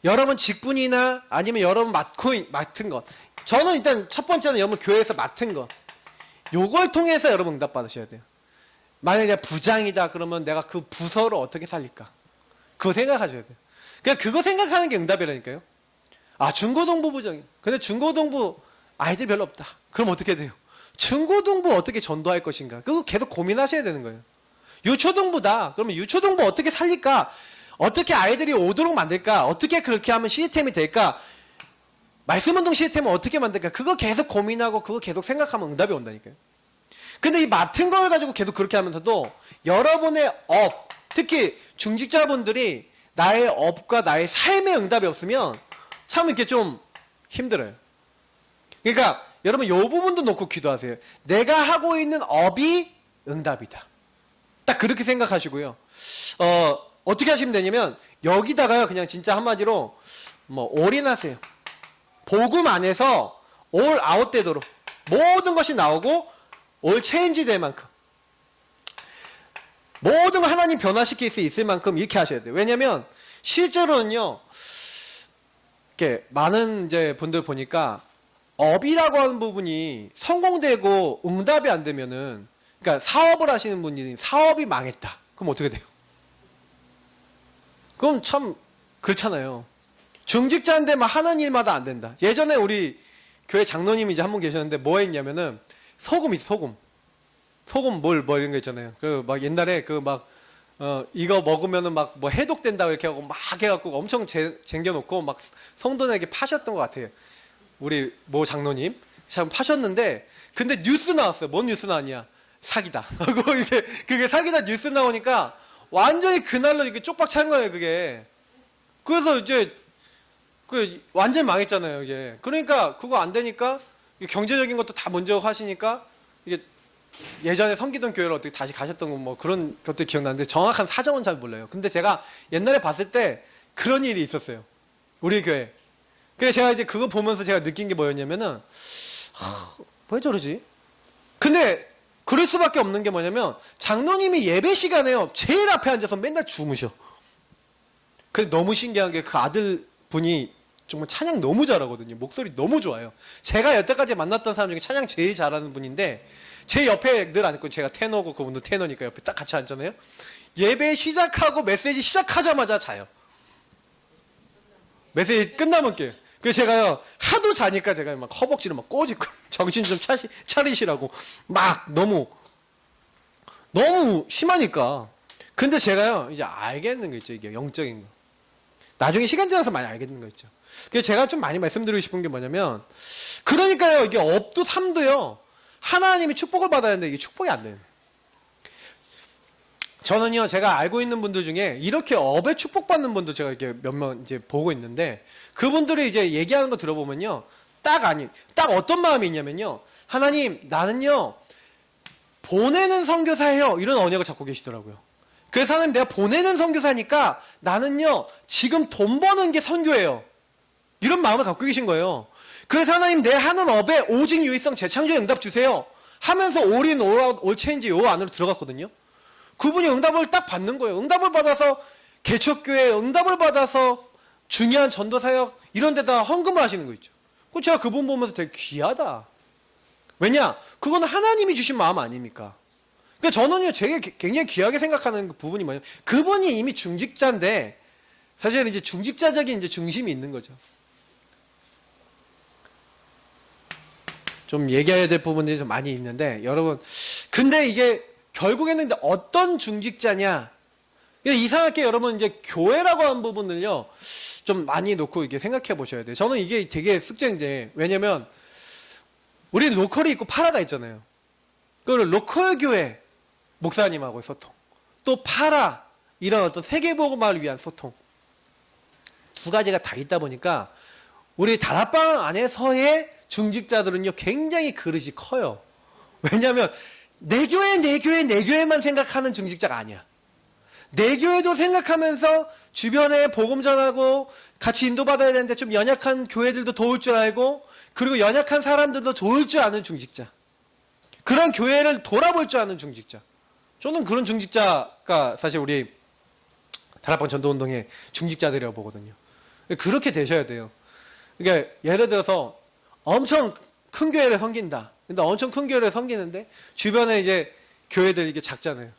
여러분 직분이나 아니면 여러분 맡은 것, 저는 일단 첫 번째는 여러분 교회에서 맡은 것, 요걸 통해서 여러분 응답 받으셔야 돼요. 만약에 내가 부장이다 그러면 내가 그 부서를 어떻게 살릴까, 그거 생각하셔야 돼요. 그냥 그거 생각하는 게 응답이라니까요. 아, 중고등부 부장이, 근데 중고등부 아이들 별로 없다, 그럼 어떻게 돼요? 중고등부 어떻게 전도할 것인가, 그거 계속 고민하셔야 되는 거예요. 유초등부다, 그러면 유초등부 어떻게 살릴까, 어떻게 아이들이 오도록 만들까, 어떻게 그렇게 하면 시스템이 될까, 말씀운동 시스템을 어떻게 만들까, 그거 계속 고민하고 그거 계속 생각하면 응답이 온다니까요. 근데 이 맡은 걸 가지고 계속 그렇게 하면서도 여러분의 업, 특히 중직자분들이 나의 업과 나의 삶의 응답이 없으면 참 이렇게 좀 힘들어요. 그러니까 여러분 이 부분도 놓고 기도하세요. 내가 하고 있는 업이 응답이다, 딱 그렇게 생각하시고요. 어떻게 하시면 되냐면 여기다가요 그냥 진짜 한마디로 뭐 올인하세요. 복음 안에서 올 아웃 되도록 모든 것이 나오고 올 체인지 될 만큼, 모든 걸 하나님 변화시킬 수 있을 만큼 이렇게 하셔야 돼요. 왜냐면 실제로는요, 이렇게 많은 이제 분들 보니까 업이라고 하는 부분이 성공되고 응답이 안 되면은, 그러니까 사업을 하시는 분이 사업이 망했다, 그럼 어떻게 돼요? 그럼 참 그렇잖아요. 중직자인데 막 하는 일마다 안 된다. 예전에 우리 교회 장로님이 이제 한 분 계셨는데 뭐 했냐면은 소금 뭐 이런 거 있잖아요. 그 막 옛날에 그 막 이거 먹으면은 막 뭐 해독된다고 이렇게 하고 막 해갖고 엄청 쟁겨놓고 막 성도들에게 파셨던 것 같아요. 우리 모 장로님 참 파셨는데, 근데 뉴스 나왔어요. 뭔 뉴스 나왔냐? 사기다. 하고 이게 그게 사기다 뉴스 나오니까 완전히 그날로 이렇게 쪽박 찬 거예요, 그게. 그래서 이제 그 완전 망했잖아요, 이게. 그러니까 그거 안 되니까 경제적인 것도 다 먼저 하시니까 이게 예전에 섬기던 교회를 어떻게 다시 가셨던 거 뭐 그런 것들 기억나는데 정확한 사정은 잘 몰라요. 근데 제가 옛날에 봤을 때 그런 일이 있었어요, 우리 교회. 그래서 제가 이제 그거 보면서 제가 느낀 게 뭐였냐면은 왜 저러지? 근데 그럴 수밖에 없는 게 뭐냐면 장로님이 예배 시간에요 제일 앞에 앉아서 맨날 주무셔. 근데 너무 신기한 게 그 아들 분이 정말 찬양 너무 잘하거든요. 목소리 너무 좋아요. 제가 여태까지 만났던 사람 중에 찬양 제일 잘하는 분인데 제 옆에 늘 앉고, 제가 테너고 그분도 테너니까 옆에 딱 같이 앉잖아요. 예배 시작하고 메시지 시작하자마자 자요. 메시지 끝나면 깨요. 그래서 제가요 하도 자니까 제가 막 허벅지를 막 꼬집고 정신 좀 차리시라고 막 너무 심하니까. 근데 제가요 이제 알겠는 거 있죠, 이게 영적인 거. 나중에 시간 지나서 많이 알겠는 거 있죠. 그래서 제가 좀 많이 말씀드리고 싶은 게 뭐냐면, 그러니까요 이게 업도 삶도요 하나님이 축복을 받아야 하는데 이게 축복이 안 되는. 저는요 제가 알고 있는 분들 중에 이렇게 업에 축복받는 분도 제가 이렇게 몇 명 이제 보고 있는데, 그분들이 이제 얘기하는 거 들어보면요 딱 어떤 마음이 있냐면요, 하나님 나는요 보내는 선교사예요, 이런 언약을 갖고 계시더라고요. 그래서 하나님 내가 보내는 선교사니까 나는요 지금 돈 버는 게 선교예요, 이런 마음을 갖고 계신 거예요. 그래서 하나님 내 하는 업에 오직 유의성 재창조의 응답 주세요 하면서 올인 올 체인지 요 안으로 들어갔거든요. 그분이 응답을 딱 받는 거예요. 응답을 받아서 개척교회, 응답을 받아서 중요한 전도사역 이런 데다 헌금을 하시는 거 있죠. 그 제가 그분 보면서 되게 귀하다. 왜냐? 그건 하나님이 주신 마음 아닙니까? 그러니까 저는요 되게 굉장히 귀하게 생각하는 그 부분이 뭐냐면, 그분이 이미 중직자인데 사실은 이제 중직자적인 이제 중심이 있는 거죠. 좀 얘기해야 될 부분들이 좀 많이 있는데, 여러분, 근데 이게 결국에는 이제 어떤 중직자냐? 이상하게 여러분 이제 교회라고 하는 부분을요, 좀 많이 놓고 이게 생각해 보셔야 돼요. 저는 이게 되게 숙제인데, 왜냐면, 우리 로컬이 있고 파라가 있잖아요. 그 로컬 교회 목사님하고의 소통, 또 파라, 이런 어떤 세계복음화를 위한 소통. 두 가지가 다 있다 보니까, 우리 다락방 안에서의 중직자들은요, 굉장히 그릇이 커요. 왜냐면, 내 교회, 내 교회, 내 교회만 생각하는 중직자가 아니야. 내 교회도 생각하면서 주변에 복음 전하고 같이 인도받아야 되는데 좀 연약한 교회들도 도울 줄 알고, 그리고 연약한 사람들도 도울 줄 아는 중직자. 그런 교회를 돌아볼 줄 아는 중직자. 저는 그런 중직자가 사실 우리 다락방 전도운동의 중직자들이라고 보거든요. 그렇게 되셔야 돼요. 그러니까 예를 들어서 엄청 큰 교회를 섬긴다. 근데 엄청 큰 교회를 섬기는데 주변에 이제 교회들이 이게 작잖아요.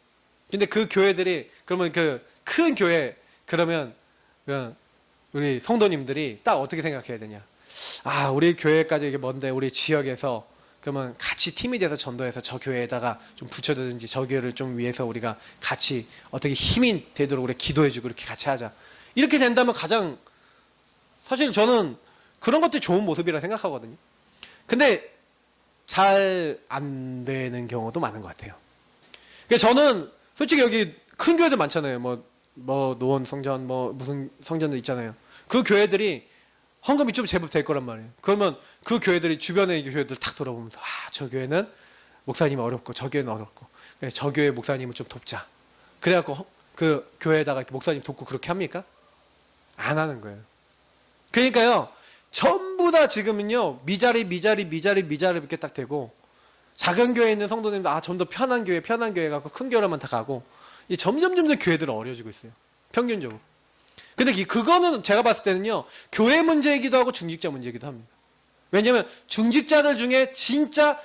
근데 그 교회들이 그러면 그 큰 교회 그러면 우리 성도님들이 딱 어떻게 생각해야 되냐? 아, 우리 교회까지 이게 먼데 우리 지역에서 그러면 같이 팀이 돼서 전도해서 저 교회에다가 좀 붙여두든지 저 교회를 좀 위해서 우리가 같이 어떻게 힘이 되도록 우리 기도해주고 이렇게 같이 하자. 이렇게 된다면 가장 사실 저는 그런 것들이 좋은 모습이라 생각하거든요. 근데 잘 안 되는 경우도 많은 것 같아요. 그러니까 저는 솔직히 여기 큰 교회들 많잖아요. 뭐 노원 성전 뭐 무슨 성전들 있잖아요. 그 교회들이 헌금이 좀 제법 될 거란 말이에요. 그러면 그 교회들이 주변의 교회들 탁 돌아보면서 저 교회는 목사님이 어렵고 저 교회는 어렵고 저 교회 목사님을 좀 돕자. 그래갖고 그 교회에다가 목사님 돕고 그렇게 합니까? 안 하는 거예요. 그러니까요. 전부 다 지금은요. 미자리 이렇게 딱 되고 작은 교회에 있는 성도님들 좀 더 편한 교회 갖고 큰 교회로만 다 가고 점점 교회들은 어려워지고 있어요. 평균적으로. 근데 그거는 제가 봤을 때는요. 교회 문제이기도 하고 중직자 문제이기도 합니다. 왜냐면 중직자들 중에 진짜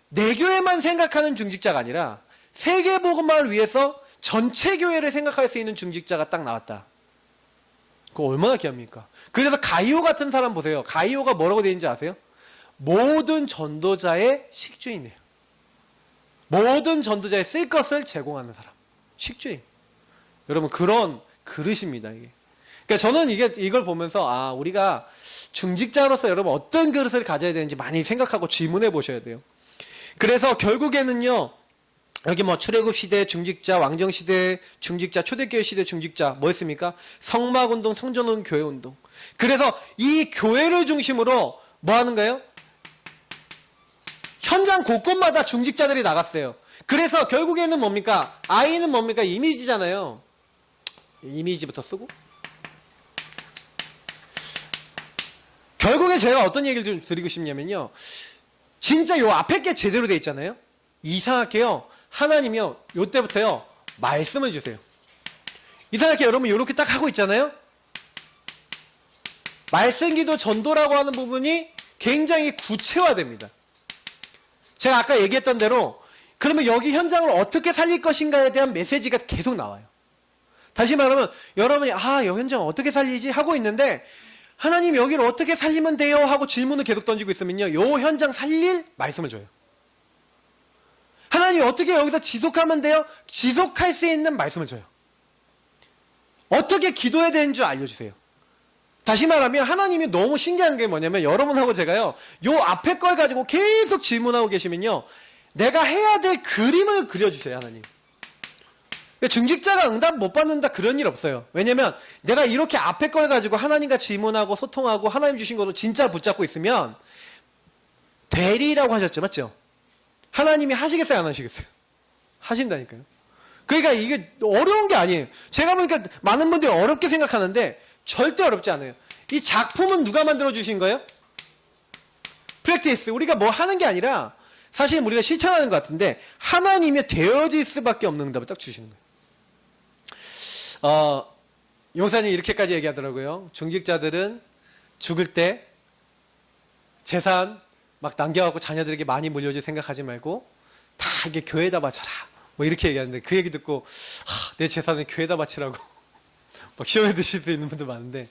내 교회만 생각하는 중직자가 아니라 세계복음화를 위해서 전체 교회를 생각할 수 있는 중직자가 딱 나왔다. 그거 얼마나 귀합니까? 그래서 가이오 같은 사람 보세요. 가이오가 뭐라고 되어 있는지 아세요? 모든 전도자의 식주인이에요. 모든 전도자의 쓸 것을 제공하는 사람. 식주인. 여러분 그런 그릇입니다. 이게. 그러니까 저는 이걸 보면서 우리가 중직자로서 여러분 어떤 그릇을 가져야 되는지 많이 생각하고 질문해 보셔야 돼요. 그래서 결국에는요. 여기 출애굽 시대 중직자, 왕정 시대 중직자, 초대교회 시대 중직자 뭐였습니까? 성막운동, 성전운동, 교회운동. 그래서 이 교회를 중심으로 뭐 하는 거예요? 현장 곳곳마다 중직자들이 나갔어요. 그래서 결국에는 뭡니까? I는 뭡니까? 이미지잖아요. 이미지부터 쓰고. 결국에 제가 어떤 얘기를 좀 드리고 싶냐면요. 진짜 요 앞에 게 제대로 돼 있잖아요. 이상하게요. 하나님이요. 요때부터요. 말씀을 주세요. 이상하게 여러분 요렇게 딱 하고 있잖아요. 말씀기도 전도라고 하는 부분이 굉장히 구체화됩니다. 제가 아까 얘기했던 대로 그러면 여기 현장을 어떻게 살릴 것인가에 대한 메시지가 계속 나와요. 다시 말하면 여러분이 이 현장을 어떻게 살리지 하고 있는데 하나님 여기를 어떻게 살리면 돼요 하고 질문을 계속 던지고 있으면요. 요 현장 살릴 말씀을 줘요. 하나님 어떻게 여기서 지속하면 돼요? 지속할 수 있는 말씀을 줘요. 어떻게 기도해야 되는 줄 알려주세요. 다시 말하면 하나님이 너무 신기한 게 뭐냐면 여러분하고 제가요. 요 앞에 걸 가지고 계속 질문하고 계시면요. 내가 해야 될 그림을 그려주세요. 하나님. 중직자가 응답 못 받는다 그런 일 없어요. 왜냐면 내가 이렇게 앞에 걸 가지고 하나님과 질문하고 소통하고 하나님 주신 것도 진짜 붙잡고 있으면 되리라고 하셨죠. 맞죠? 하나님이 하시겠어요? 안 하시겠어요? 하신다니까요. 그러니까 이게 어려운 게 아니에요. 제가 보니까 많은 분들이 어렵게 생각하는데 절대 어렵지 않아요. 이 작품은 누가 만들어주신 거예요? 프랙티스. 우리가 뭐 하는 게 아니라 사실 우리가 실천하는 것 같은데 하나님이 되어질 수밖에 없는 응답을 딱 주시는 거예요. 용사님 이렇게까지 얘기하더라고요. 중직자들은 죽을 때 재산 막 남겨갖고 자녀들에게 많이 물려줄 생각하지 말고 다 이게 교회에다 바쳐라. 뭐 이렇게 얘기하는데 그 얘기 듣고 내 재산을 교회에다 바치라고 막 시험에 드실 수 있는 분들 많은데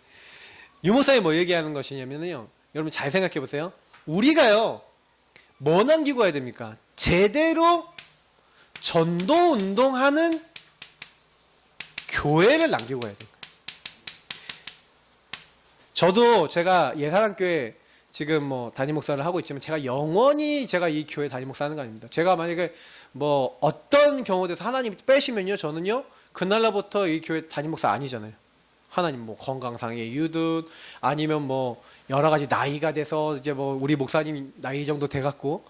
유목사님 뭐 얘기하는 것이냐면요. 여러분 잘 생각해 보세요. 우리가요. 뭐 남기고 가야 됩니까? 제대로 전도 운동하는 교회를 남기고 가야 돼요. 저도 제가 예사랑교회 지금 뭐 담임 목사를 하고 있지만 제가 영원히 제가 이 교회 담임 목사 하는 거 아닙니다. 제가 만약에 뭐 어떤 경우에서 하나님이 빼시면요, 저는요 그날로부터 이 교회 담임 목사 아니잖아요. 하나님 뭐 건강상의 이유든 아니면 뭐 여러 가지 나이가 돼서 이제 뭐 우리 목사님 나이 정도 돼갖고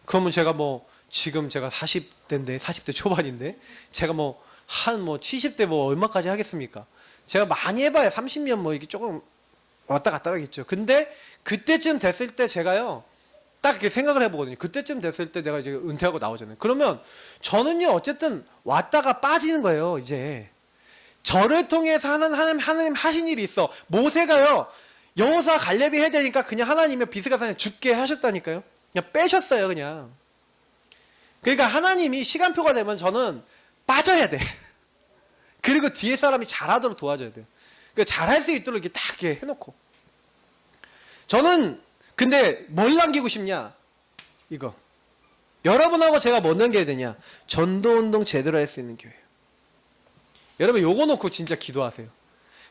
그러면 제가 뭐 지금 제가 40대인데 40대 초반인데 제가 뭐 한 뭐 70대 뭐 얼마까지 하겠습니까? 제가 많이 해봐야 30년 뭐 이게 조금 왔다 갔다 하겠죠. 근데 그때쯤 됐을 때 제가요 딱 이렇게 생각을 해보거든요. 그때쯤 됐을 때 내가 이제 은퇴하고 나오잖아요. 그러면 저는요 어쨌든 왔다가 빠지는 거예요. 이제 저를 통해서 하나님 하신 일이 있어. 모세가요 여호수아 갈렙이 해야 되니까 그냥 하나님의 비스가산에 죽게 하셨다니까요. 그냥 빼셨어요. 그냥. 그러니까 하나님이 시간표가 되면 저는 빠져야 돼. 그리고 뒤에 사람이 잘하도록 도와줘야 돼요. 그러니까 잘할 수 있도록 이렇게 딱 이렇게 해놓고. 저는 근데 뭘 남기고 싶냐? 이거. 여러분하고 제가 뭐 남겨야 되냐? 전도운동 제대로 할 수 있는 교회예요. 여러분 요거 놓고 진짜 기도하세요.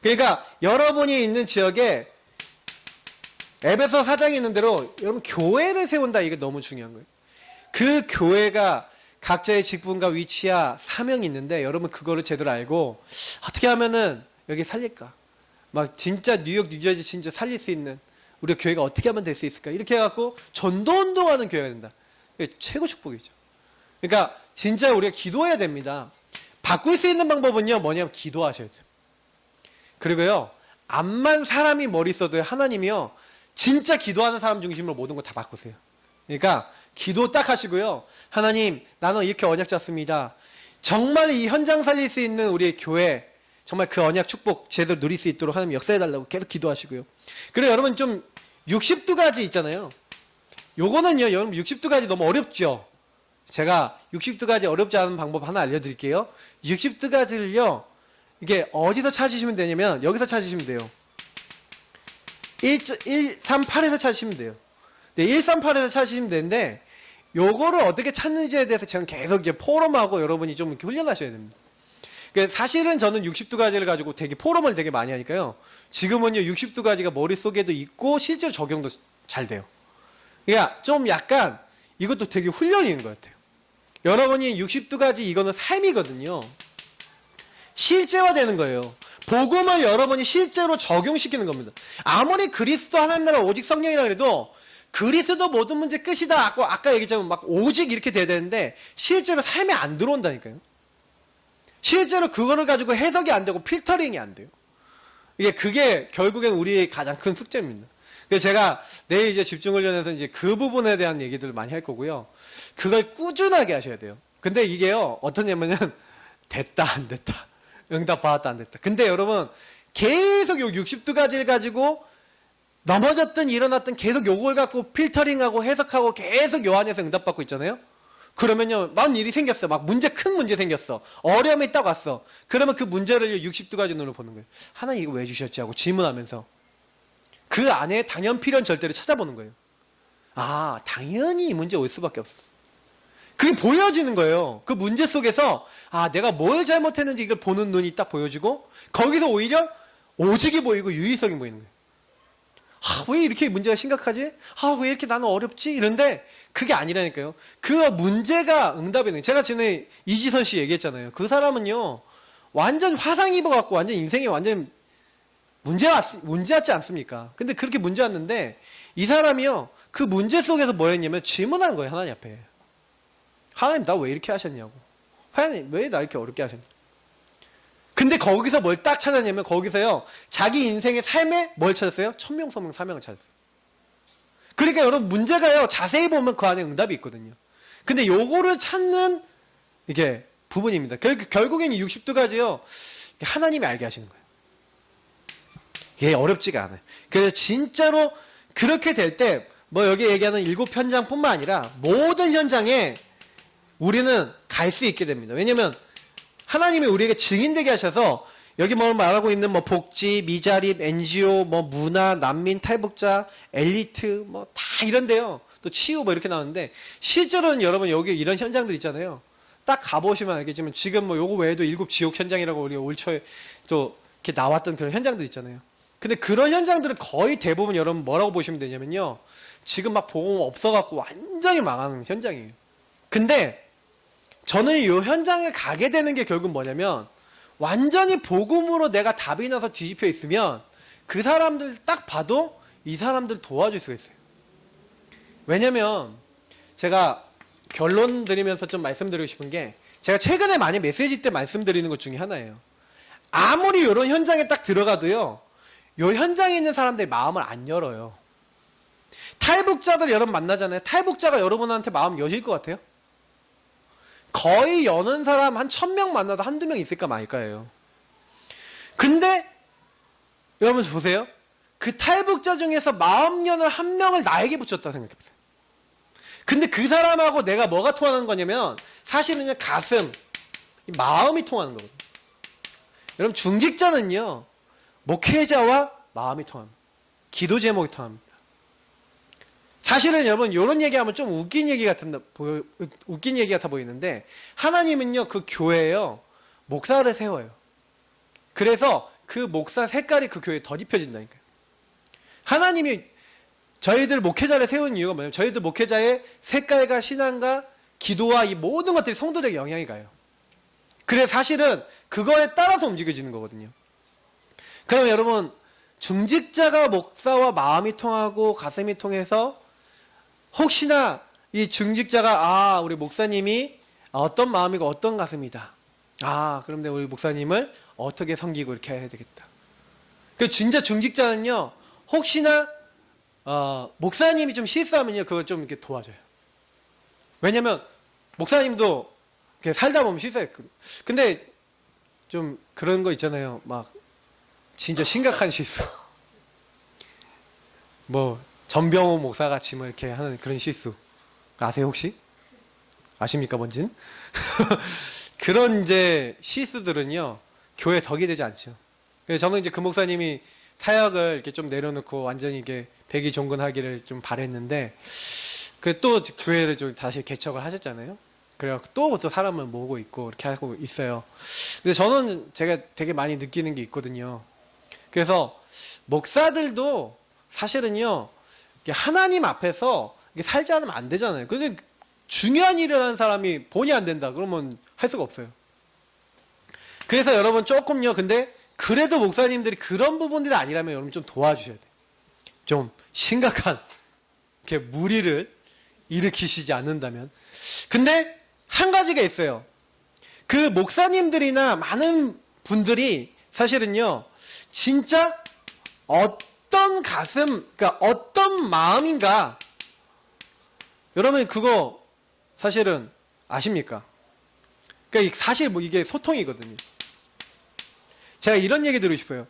그러니까 여러분이 있는 지역에 에베소 4장에 있는 대로 여러분 교회를 세운다. 이게 너무 중요한 거예요. 그 교회가 각자의 직분과 위치와 사명이 있는데 여러분 그거를 제대로 알고 어떻게 하면은 여기 살릴까? 막 진짜 뉴욕, 뉴저지 진짜 살릴 수 있는 우리 교회가 어떻게 하면 될 수 있을까? 이렇게 해갖고 전도운동하는 교회가 된다. 이게 최고 축복이죠. 그러니까 진짜 우리가 기도해야 됩니다. 바꿀 수 있는 방법은요 뭐냐면 기도하셔야 돼요. 그리고요 암만 사람이 머리 써도요 하나님이요 진짜 기도하는 사람 중심으로 모든 거 다 바꾸세요. 그러니까 기도 딱 하시고요. 하나님 나는 이렇게 언약 잡습니다. 정말 이 현장 살릴 수 있는 우리의 교회 정말 그 언약 축복 제대로 누릴 수 있도록 하나님 역사해달라고 계속 기도하시고요. 그리고 여러분 좀 60두가지 있잖아요. 요거는요 여러분 60두가지 너무 어렵죠. 제가 60두가지 어렵지 않은 방법 하나 알려드릴게요. 60두가지를요 이게 어디서 찾으시면 되냐면 여기서 찾으시면 돼요. 138에서 찾으시면 돼요. 네, 138에서 찾으시면 되는데 요거를 어떻게 찾는지에 대해서 저는 계속 이제 포럼하고 여러분이 좀 이렇게 훈련하셔야 됩니다. 사실은 저는 60두가지를 가지고 되게 포럼을 되게 많이 하니까요. 지금은요 60두가지가 머릿속에도 있고 실제로 적용도 잘 돼요. 그러니까 좀 약간 이것도 되게 훈련인 것 같아요. 여러분이 60두가지 이거는 삶이거든요. 실제화되는 거예요. 복음을 여러분이 실제로 적용시키는 겁니다. 아무리 그리스도 하나님 나라 오직 성령이라 그래도 그리스도 모든 문제 끝이다. 아까 얘기했지만 막 오직 이렇게 돼야 되는데 실제로 삶에 안 들어온다니까요. 실제로 그거를 가지고 해석이 안 되고 필터링이 안 돼요. 그게 결국엔 우리의 가장 큰 숙제입니다. 그래서 제가 내일 이제 집중훈련에서 이제 그 부분에 대한 얘기들을 많이 할 거고요. 그걸 꾸준하게 하셔야 돼요. 근데 이게요, 어떠냐면은, 됐다, 안 됐다. 응답 받았다, 안 됐다. 근데 여러분, 계속 요 60두가지를 가지고 넘어졌든 일어났든 계속 요걸 갖고 필터링하고 해석하고 계속 요 안에서 응답받고 있잖아요? 그러면요, 막 일이 생겼어. 막 큰 문제 생겼어. 어려움이 딱 왔어. 그러면 그 문제를 60두가지 눈으로 보는 거예요. 하나님 이거 왜 주셨지? 하고 질문하면서 그 안에 당연 필연 절대를 찾아보는 거예요. 아, 당연히 이 문제 올 수밖에 없어. 그게 보여지는 거예요. 그 문제 속에서 아, 내가 뭘 잘못했는지 이걸 보는 눈이 딱 보여지고 거기서 오히려 오직이 보이고 유의성이 보이는 거예요. 아, 왜 이렇게 문제가 심각하지? 아, 왜 이렇게 나는 어렵지? 이런데 그게 아니라니까요. 그 문제가 응답이 되는 거예요. 제가 전에 이지선 씨 얘기했잖아요. 그 사람은요, 완전 화상 입어갖고 완전 인생에 완전 문제 왔지 않습니까? 근데 그렇게 문제 왔는데 이 사람이요, 그 문제 속에서 뭘 했냐면 질문한 거예요. 하나님 앞에. 하나님 나 왜 이렇게 하셨냐고. 하나님 왜 나 이렇게 어렵게 하셨냐. 근데 거기서 뭘 딱 찾았냐면 거기서요, 자기 인생의 삶에 뭘 찾았어요? 천명소명 사명을 찾았어요. 그러니까 여러분 문제가요, 자세히 보면 그 안에 응답이 있거든요. 근데 요거를 찾는 이게 부분입니다. 결국엔 이 60두가지요, 하나님이 알게 하시는 거예요. 이게 어렵지가 않아요. 그래서 진짜로 그렇게 될 때 뭐 여기 얘기하는 7현장뿐만 아니라 모든 현장에 우리는 갈 수 있게 됩니다. 왜냐면 하나님이 우리에게 증인되게 하셔서 여기 뭐 말하고 있는 뭐 복지, 미자립, NGO, 뭐 문화, 난민, 탈북자, 엘리트 뭐 다 이런데요. 또 치유 뭐 이렇게 나오는데 실제로는 여러분 여기 이런 현장들 있잖아요. 딱 가보시면 알겠지만 지금 뭐 요거 외에도 7 지옥 현장이라고 우리가 올 초에 또 이렇게 나왔던 그런 현장들 있잖아요. 근데 그런 현장들은 거의 대부분 여러분 뭐라고 보시면 되냐면요. 지금 막 복음 없어갖고 완전히 망하는 현장이에요. 근데 저는 이 현장에 가게 되는 게 결국 뭐냐면 완전히 복음으로 내가 답이 나서 뒤집혀 있으면 그 사람들 딱 봐도 이 사람들 도와줄 수가 있어요. 왜냐면 제가 결론 드리면서 좀 말씀드리고 싶은 게 제가 최근에 많이 메시지 때 말씀드리는 것 중에 하나예요. 아무리 이런 현장에 딱 들어가도요. 이 현장에 있는 사람들이 마음을 안 열어요. 탈북자들 여러분 만나잖아요. 탈북자가 여러분한테 마음 여실 것 같아요? 거의 여는 사람 한 1000명 만나도 한두 명 있을까 말까예요. 근데 여러분 보세요. 그 탈북자 중에서 마음 여는 한 명을 나에게 붙였다 생각해보세요. 근데 그 사람하고 내가 뭐가 통하는 거냐면 사실은요 가슴, 마음이 통하는 거거든요. 여러분 중직자는요 목회자와 마음이 통합니다. 기도 제목이 통합니다. 사실은 여러분 이런 얘기하면 좀 웃긴 얘기 같아 보이는데 하나님은요 그 교회에요 목사를 세워요. 그래서 그 목사 색깔이 그 교회에 덧입혀진다니까요. 하나님이 저희들 목회자를 세운 이유가 뭐냐면 저희들 목회자의 색깔과 신앙과 기도와 이 모든 것들이 성도들에게 영향이 가요. 그래서 사실은 그거에 따라서 움직여지는 거거든요. 그럼 여러분 중직자가 목사와 마음이 통하고 가슴이 통해서 혹시나 이 중직자가 우리 목사님이 어떤 마음이고 어떤 가슴이다. 그럼 내가 우리 목사님을 어떻게 섬기고 이렇게 해야 되겠다. 그 진짜 중직자는요. 혹시나 목사님이 좀 실수하면요. 그걸 좀 이렇게 도와줘요. 왜냐면 목사님도 이렇게 살다 보면 실수했거든요. 근데 좀 그런 거 있잖아요. 막 진짜 심각한 실수. 뭐 전병호 목사같이 뭐 이렇게 하는 그런 실수 아세요 혹시? 아십니까 뭔진? 그런 이제 실수들은요 교회 덕이 되지 않죠. 그래서 저는 이제 그 목사님이 사역을 이렇게 좀 내려놓고 완전히 이게 백의종근하기를 좀 바랬는데 그 또 교회를 좀 다시 개척을 하셨잖아요. 그래갖고 또 사람을 모으고 있고 이렇게 하고 있어요. 근데 저는 제가 되게 많이 느끼는 게 있거든요. 그래서 목사들도 사실은요 하나님 앞에서 살지 않으면 안 되잖아요. 근데 중요한 일을 하는 사람이 본이 안 된다 그러면 할 수가 없어요. 그래서 여러분 조금요 근데 그래도 목사님들이 그런 부분들이 아니라면 여러분 좀 도와주셔야 돼요. 좀 심각한 이렇게 무리를 일으키시지 않는다면. 근데 한 가지가 있어요. 그 목사님들이나 많은 분들이 사실은요 진짜 어떤 가슴, 그러니까 어떤 마음인가 여러분 그거 사실은 아십니까? 그러니까 사실 뭐 이게 소통이거든요. 제가 이런 얘기 드리고 싶어요.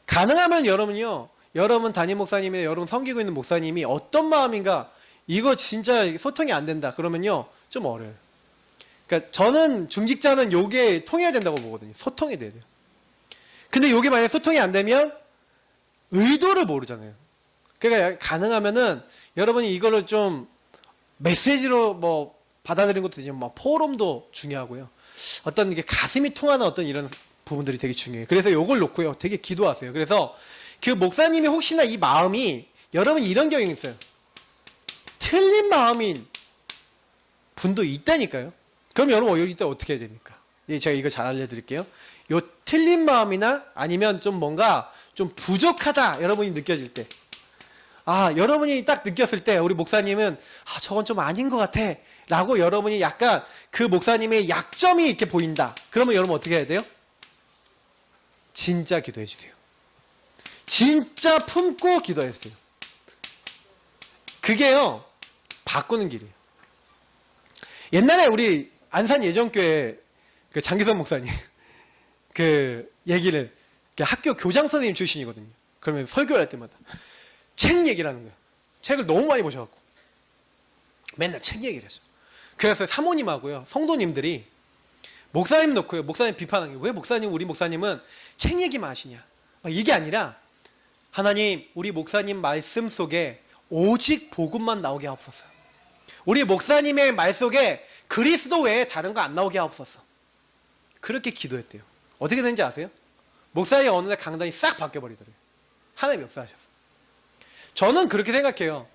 가능하면 여러분요 여러분 담임 목사님이나 여러분 섬기고 있는 목사님이 어떤 마음인가 이거 진짜 소통이 안 된다 그러면요 좀 어려워요. 그러니까 저는 중직자는 요게 통해야 된다고 보거든요. 소통이 돼야 돼요. 근데 요게 만약에 소통이 안 되면 의도를 모르잖아요. 그러니까 가능하면은 여러분이 이거를 좀 메시지로 뭐 받아들이는 것도 되지만 뭐 포럼도 중요하고요. 어떤 이게 가슴이 통하는 어떤 이런 부분들이 되게 중요해요. 그래서 요걸 놓고요. 되게 기도하세요. 그래서 그 목사님이 혹시나 이 마음이 여러분 이런 경향이 있어요. 틀린 마음인 분도 있다니까요. 그럼 여러분 이때 어떻게 해야 됩니까? 제가 이거 잘 알려드릴게요. 요 틀린 마음이나 아니면 좀 뭔가 좀 부족하다 여러분이 느껴질 때 여러분이 딱 느꼈을 때 우리 목사님은 저건 좀 아닌 것 같아 라고 여러분이 약간 그 목사님의 약점이 이렇게 보인다. 그러면 여러분 어떻게 해야 돼요? 진짜 기도해 주세요. 진짜 품고 기도해 주세요. 그게요 바꾸는 길이에요. 옛날에 우리 안산 예정교회 그 장기선 목사님 그 얘기를 학교 교장 선생님 출신이거든요. 그러면 설교를 할 때마다 책 얘기를 하는 거예요. 책을 너무 많이 보셔갖고 맨날 책 얘기를 했어요. 그래서 사모님하고요 성도님들이 목사님 놓고요 목사님 비판하는 게 왜 목사님 우리 목사님은 책 얘기만 하시냐 이게 아니라 하나님 우리 목사님 말씀 속에 오직 복음만 나오게 하옵소서. 우리 목사님의 말 속에 그리스도 외에 다른 거 안 나오게 하옵소서. 그렇게 기도했대요. 어떻게 된지 아세요? 목사님 어느 날 강단이 싹 바뀌어버리더래요. 하나님 역사하셨어. 저는 그렇게 생각해요.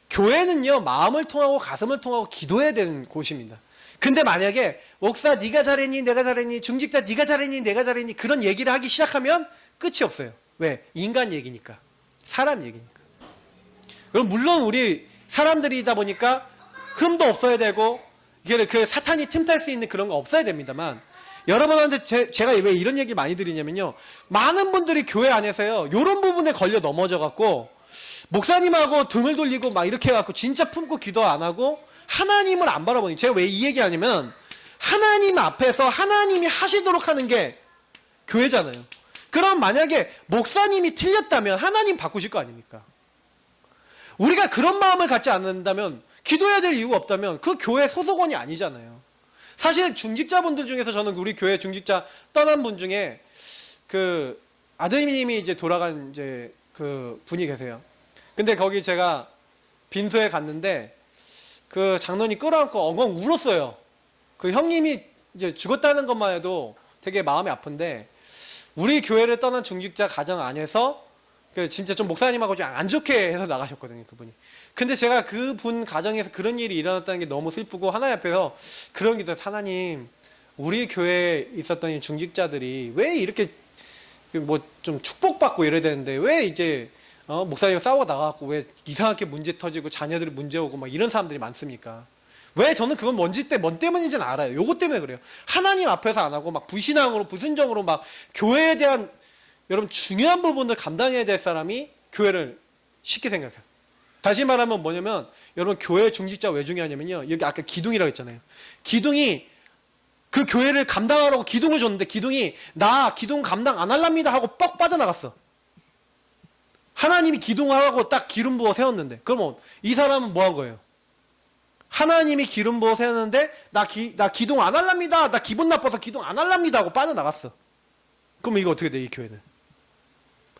교회는요, 마음을 통하고 가슴을 통하고 기도해야 되는 곳입니다. 근데 만약에 목사 네가 잘했니 내가 잘했니, 중직자 네가 잘했니 내가 잘했니, 그런 얘기를 하기 시작하면 끝이 없어요. 왜? 인간 얘기니까. 사람 얘기니까. 그럼 물론 우리 사람들이다 보니까 흠도 없어야 되고 그 사탄이 틈탈 수 있는 그런 거 없어야 됩니다만, 여러분한테 제가 왜 이런 얘기 많이 드리냐면요, 많은 분들이 교회 안에서요 이런 부분에 걸려 넘어져 갖고 목사님하고 등을 돌리고 막 이렇게 해갖고 진짜 품고 기도 안 하고 하나님을 안 바라보니, 제가 왜 이 얘기 하냐면 하나님 앞에서 하나님이 하시도록 하는 게 교회잖아요. 그럼 만약에 목사님이 틀렸다면 하나님 바꾸실 거 아닙니까? 우리가 그런 마음을 갖지 않는다면, 기도해야 될 이유가 없다면 그 교회 소속원이 아니잖아요. 사실 중직자분들 중에서 저는 우리 교회 중직자 떠난 분 중에 그 아드님이 이제 돌아간 이제 그 분이 계세요. 근데 거기 제가 빈소에 갔는데 그 장로님 끌어안고 엉엉 울었어요. 그 형님이 이제 죽었다는 것만 해도 되게 마음이 아픈데, 우리 교회를 떠난 중직자 가정 안에서 그 진짜 좀 목사님하고 좀 안 좋게 해서 나가셨거든요, 그분이. 근데 제가 그분 가정에서 그런 일이 일어났다는 게 너무 슬프고, 하나님 앞에서 그런 기도, 하나님, 우리 교회에 있었던 이 중직자들이 왜 이렇게 뭐 좀 축복받고 이래야 되는데 왜 이제 목사님과 싸우고 나가고 왜 이상하게 문제 터지고 자녀들이 문제 오고 막 이런 사람들이 많습니까? 왜? 저는 그건 뭔 때문인지는 알아요. 요것 때문에 그래요. 하나님 앞에서 안 하고 막 불신앙으로 불순종으로 막 교회에 대한 여러분 중요한 부분을 감당해야 될 사람이 교회를 쉽게 생각해요. 다시 말하면 뭐냐면, 여러분 교회 중직자 왜 중요하냐면요, 여기 아까 기둥이라고 했잖아요. 기둥이 그 교회를 감당하라고 기둥을 줬는데, 기둥이 나 기둥 감당 안 할랍니다 하고 뻑 빠져나갔어. 하나님이 기둥하라고 딱 기름 부어 세웠는데, 그러면 이 사람은 뭐 한 거예요? 하나님이 기름 부어 세웠는데 나 기둥 안 할랍니다, 나 기분 나빠서 기둥 안 할랍니다 하고 빠져나갔어. 그러면 이거 어떻게 돼? 이 교회는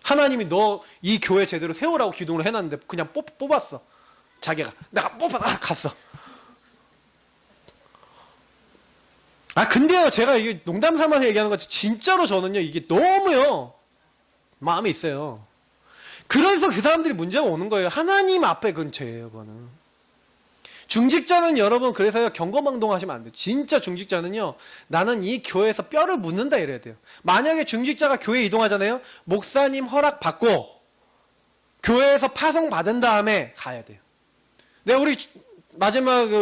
하나님이 너 이 교회 제대로 세우라고 기둥을 해놨는데 그냥 뽑았어. 자기가 내가 갔어. 근데요, 제가 이게 농담 삼아서 얘기하는 거지 진짜로 저는요 이게 너무요 마음에 있어요. 그래서 그 사람들이 문제가 오는 거예요. 하나님 앞에 그건 죄예요, 그거는. 중직자는 여러분 그래서요 경거망동하시면 안 돼요. 진짜 중직자는요, 나는 이 교회에서 뼈를 묻는다 이래야 돼요. 만약에 중직자가 교회 이동하잖아요, 목사님 허락 받고 교회에서 파송 받은 다음에 가야 돼요. 우리 마지막에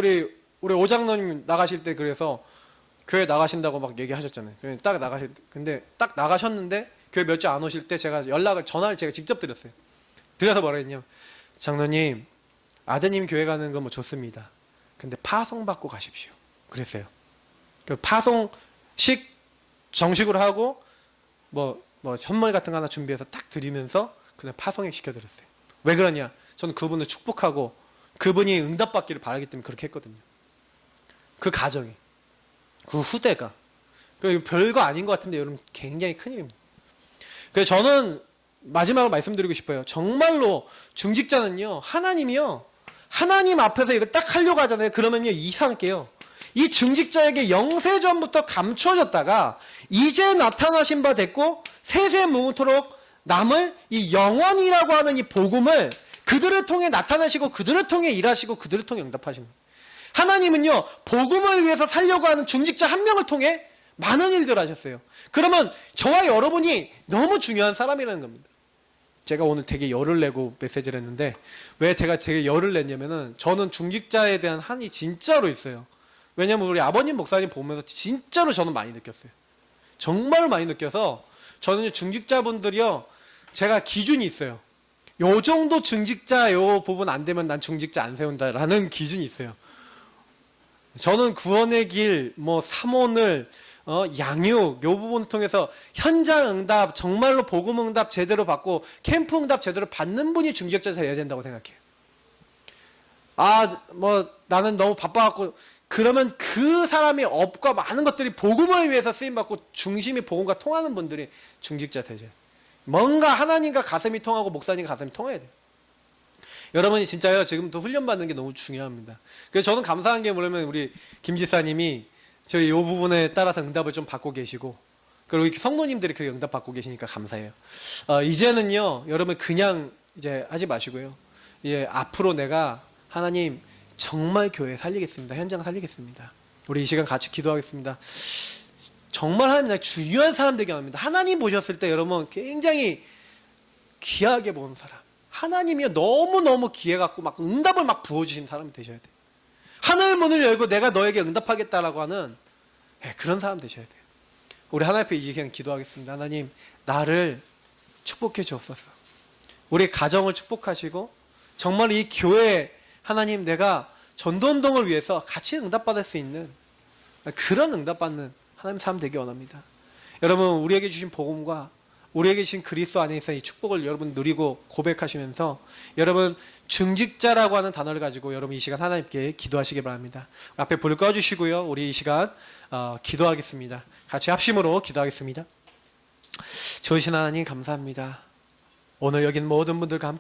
우리 오장로님 나가실 때 그래서 교회 나가신다고 막 얘기하셨잖아요. 근데 딱 나가셨는데 교회 몇 주 안 오실 때 제가 전화를 제가 직접 드렸어요. 드려서 뭐라 했냐면, 장로님, 아드님 교회 가는 건 뭐 좋습니다. 근데 파송 받고 가십시오. 그랬어요. 그 파송식 정식으로 하고 뭐 선물 같은 거 하나 준비해서 딱 드리면서 그냥 파송에 시켜드렸어요. 왜 그러냐? 저는 그분을 축복하고 그분이 응답받기를 바라기 때문에 그렇게 했거든요. 그 가정이, 그 후대가. 별거 아닌 것 같은데 여러분 굉장히 큰일입니다. 그래서 저는 마지막으로 말씀드리고 싶어요. 정말로 중직자는요, 하나님이요, 하나님 앞에서 이거 딱 하려고 하잖아요. 그러면요 이상할게요. 이 중직자에게 영세전부터 감춰졌다가 이제 나타나신 바 됐고 세세무토록 남을 이 영원이라고 하는 이 복음을 그들을 통해 나타나시고 그들을 통해 일하시고 그들을 통해 응답하시는 거예요. 하나님은요 복음을 위해서 살려고 하는 중직자 한 명을 통해 많은 일들을 하셨어요. 그러면 저와 여러분이 너무 중요한 사람이라는 겁니다. 제가 오늘 되게 열을 내고 메시지를 했는데, 왜 제가 되게 열을 냈냐면은 저는 중직자에 대한 한이 진짜로 있어요. 왜냐면 우리 아버님 목사님 보면서 진짜로 저는 많이 느꼈어요. 정말 많이 느껴서 저는 중직자분들이요, 제가 기준이 있어요. 요 정도 중직자 요 부분 안 되면 난 중직자 안 세운다라는 기준이 있어요. 저는 구원의 길, 사모늘, 양육, 요 부분을 통해서 현장 응답, 정말로 복음 응답 제대로 받고 캠프 응답 제대로 받는 분이 중직자에서 해야 된다고 생각해요. 나는 너무 바빠갖고, 그러면 그 사람의 업과 많은 것들이 복음을 위해서 쓰임받고 중심이 복음과 통하는 분들이 중직자 되죠. 뭔가 하나님과 가슴이 통하고 목사님과 가슴이 통해야 돼요. 여러분이 진짜요, 지금도 훈련받는 게 너무 중요합니다. 그래서 저는 감사한 게 뭐냐면, 우리 김 지사님이 저희 이 부분에 따라서 응답을 좀 받고 계시고, 그리고 이렇게 성도님들이 그 응답 받고 계시니까 감사해요. 이제는요, 여러분 그냥 이제 하지 마시고요. 예, 앞으로 내가 하나님 정말 교회 살리겠습니다. 현장 살리겠습니다. 우리 이 시간 같이 기도하겠습니다. 정말 하나님 나의 중요한 사람 되게 합니다. 하나님 보셨을 때 여러분 굉장히 귀하게 본 사람. 하나님이요 너무너무 귀해갖고 막 응답을 막 부어주신 사람이 되셔야 돼요. 하늘 문을 열고 내가 너에게 응답하겠다라고 하는 그런 사람 되셔야 돼요. 우리 하나님 앞에 이 시간 기도하겠습니다. 하나님 나를 축복해 주옵소서. 우리 가정을 축복하시고 정말 이 교회 하나님 내가 전도운동을 위해서 같이 응답받을 수 있는 그런 응답받는 하나님 사람 되기 원합니다. 여러분 우리에게 주신 복음과 우리에게 주신 그리스도 안에 있어 이 축복을 여러분 누리고 고백하시면서 여러분 중직자라고 하는 단어를 가지고 여러분 이 시간 하나님께 기도하시기 바랍니다. 앞에 불 꺼주시고요. 우리 이 시간 기도하겠습니다. 같이 합심으로 기도하겠습니다. 좋으신 하나님 감사합니다. 오늘 여긴 모든 분들과 함께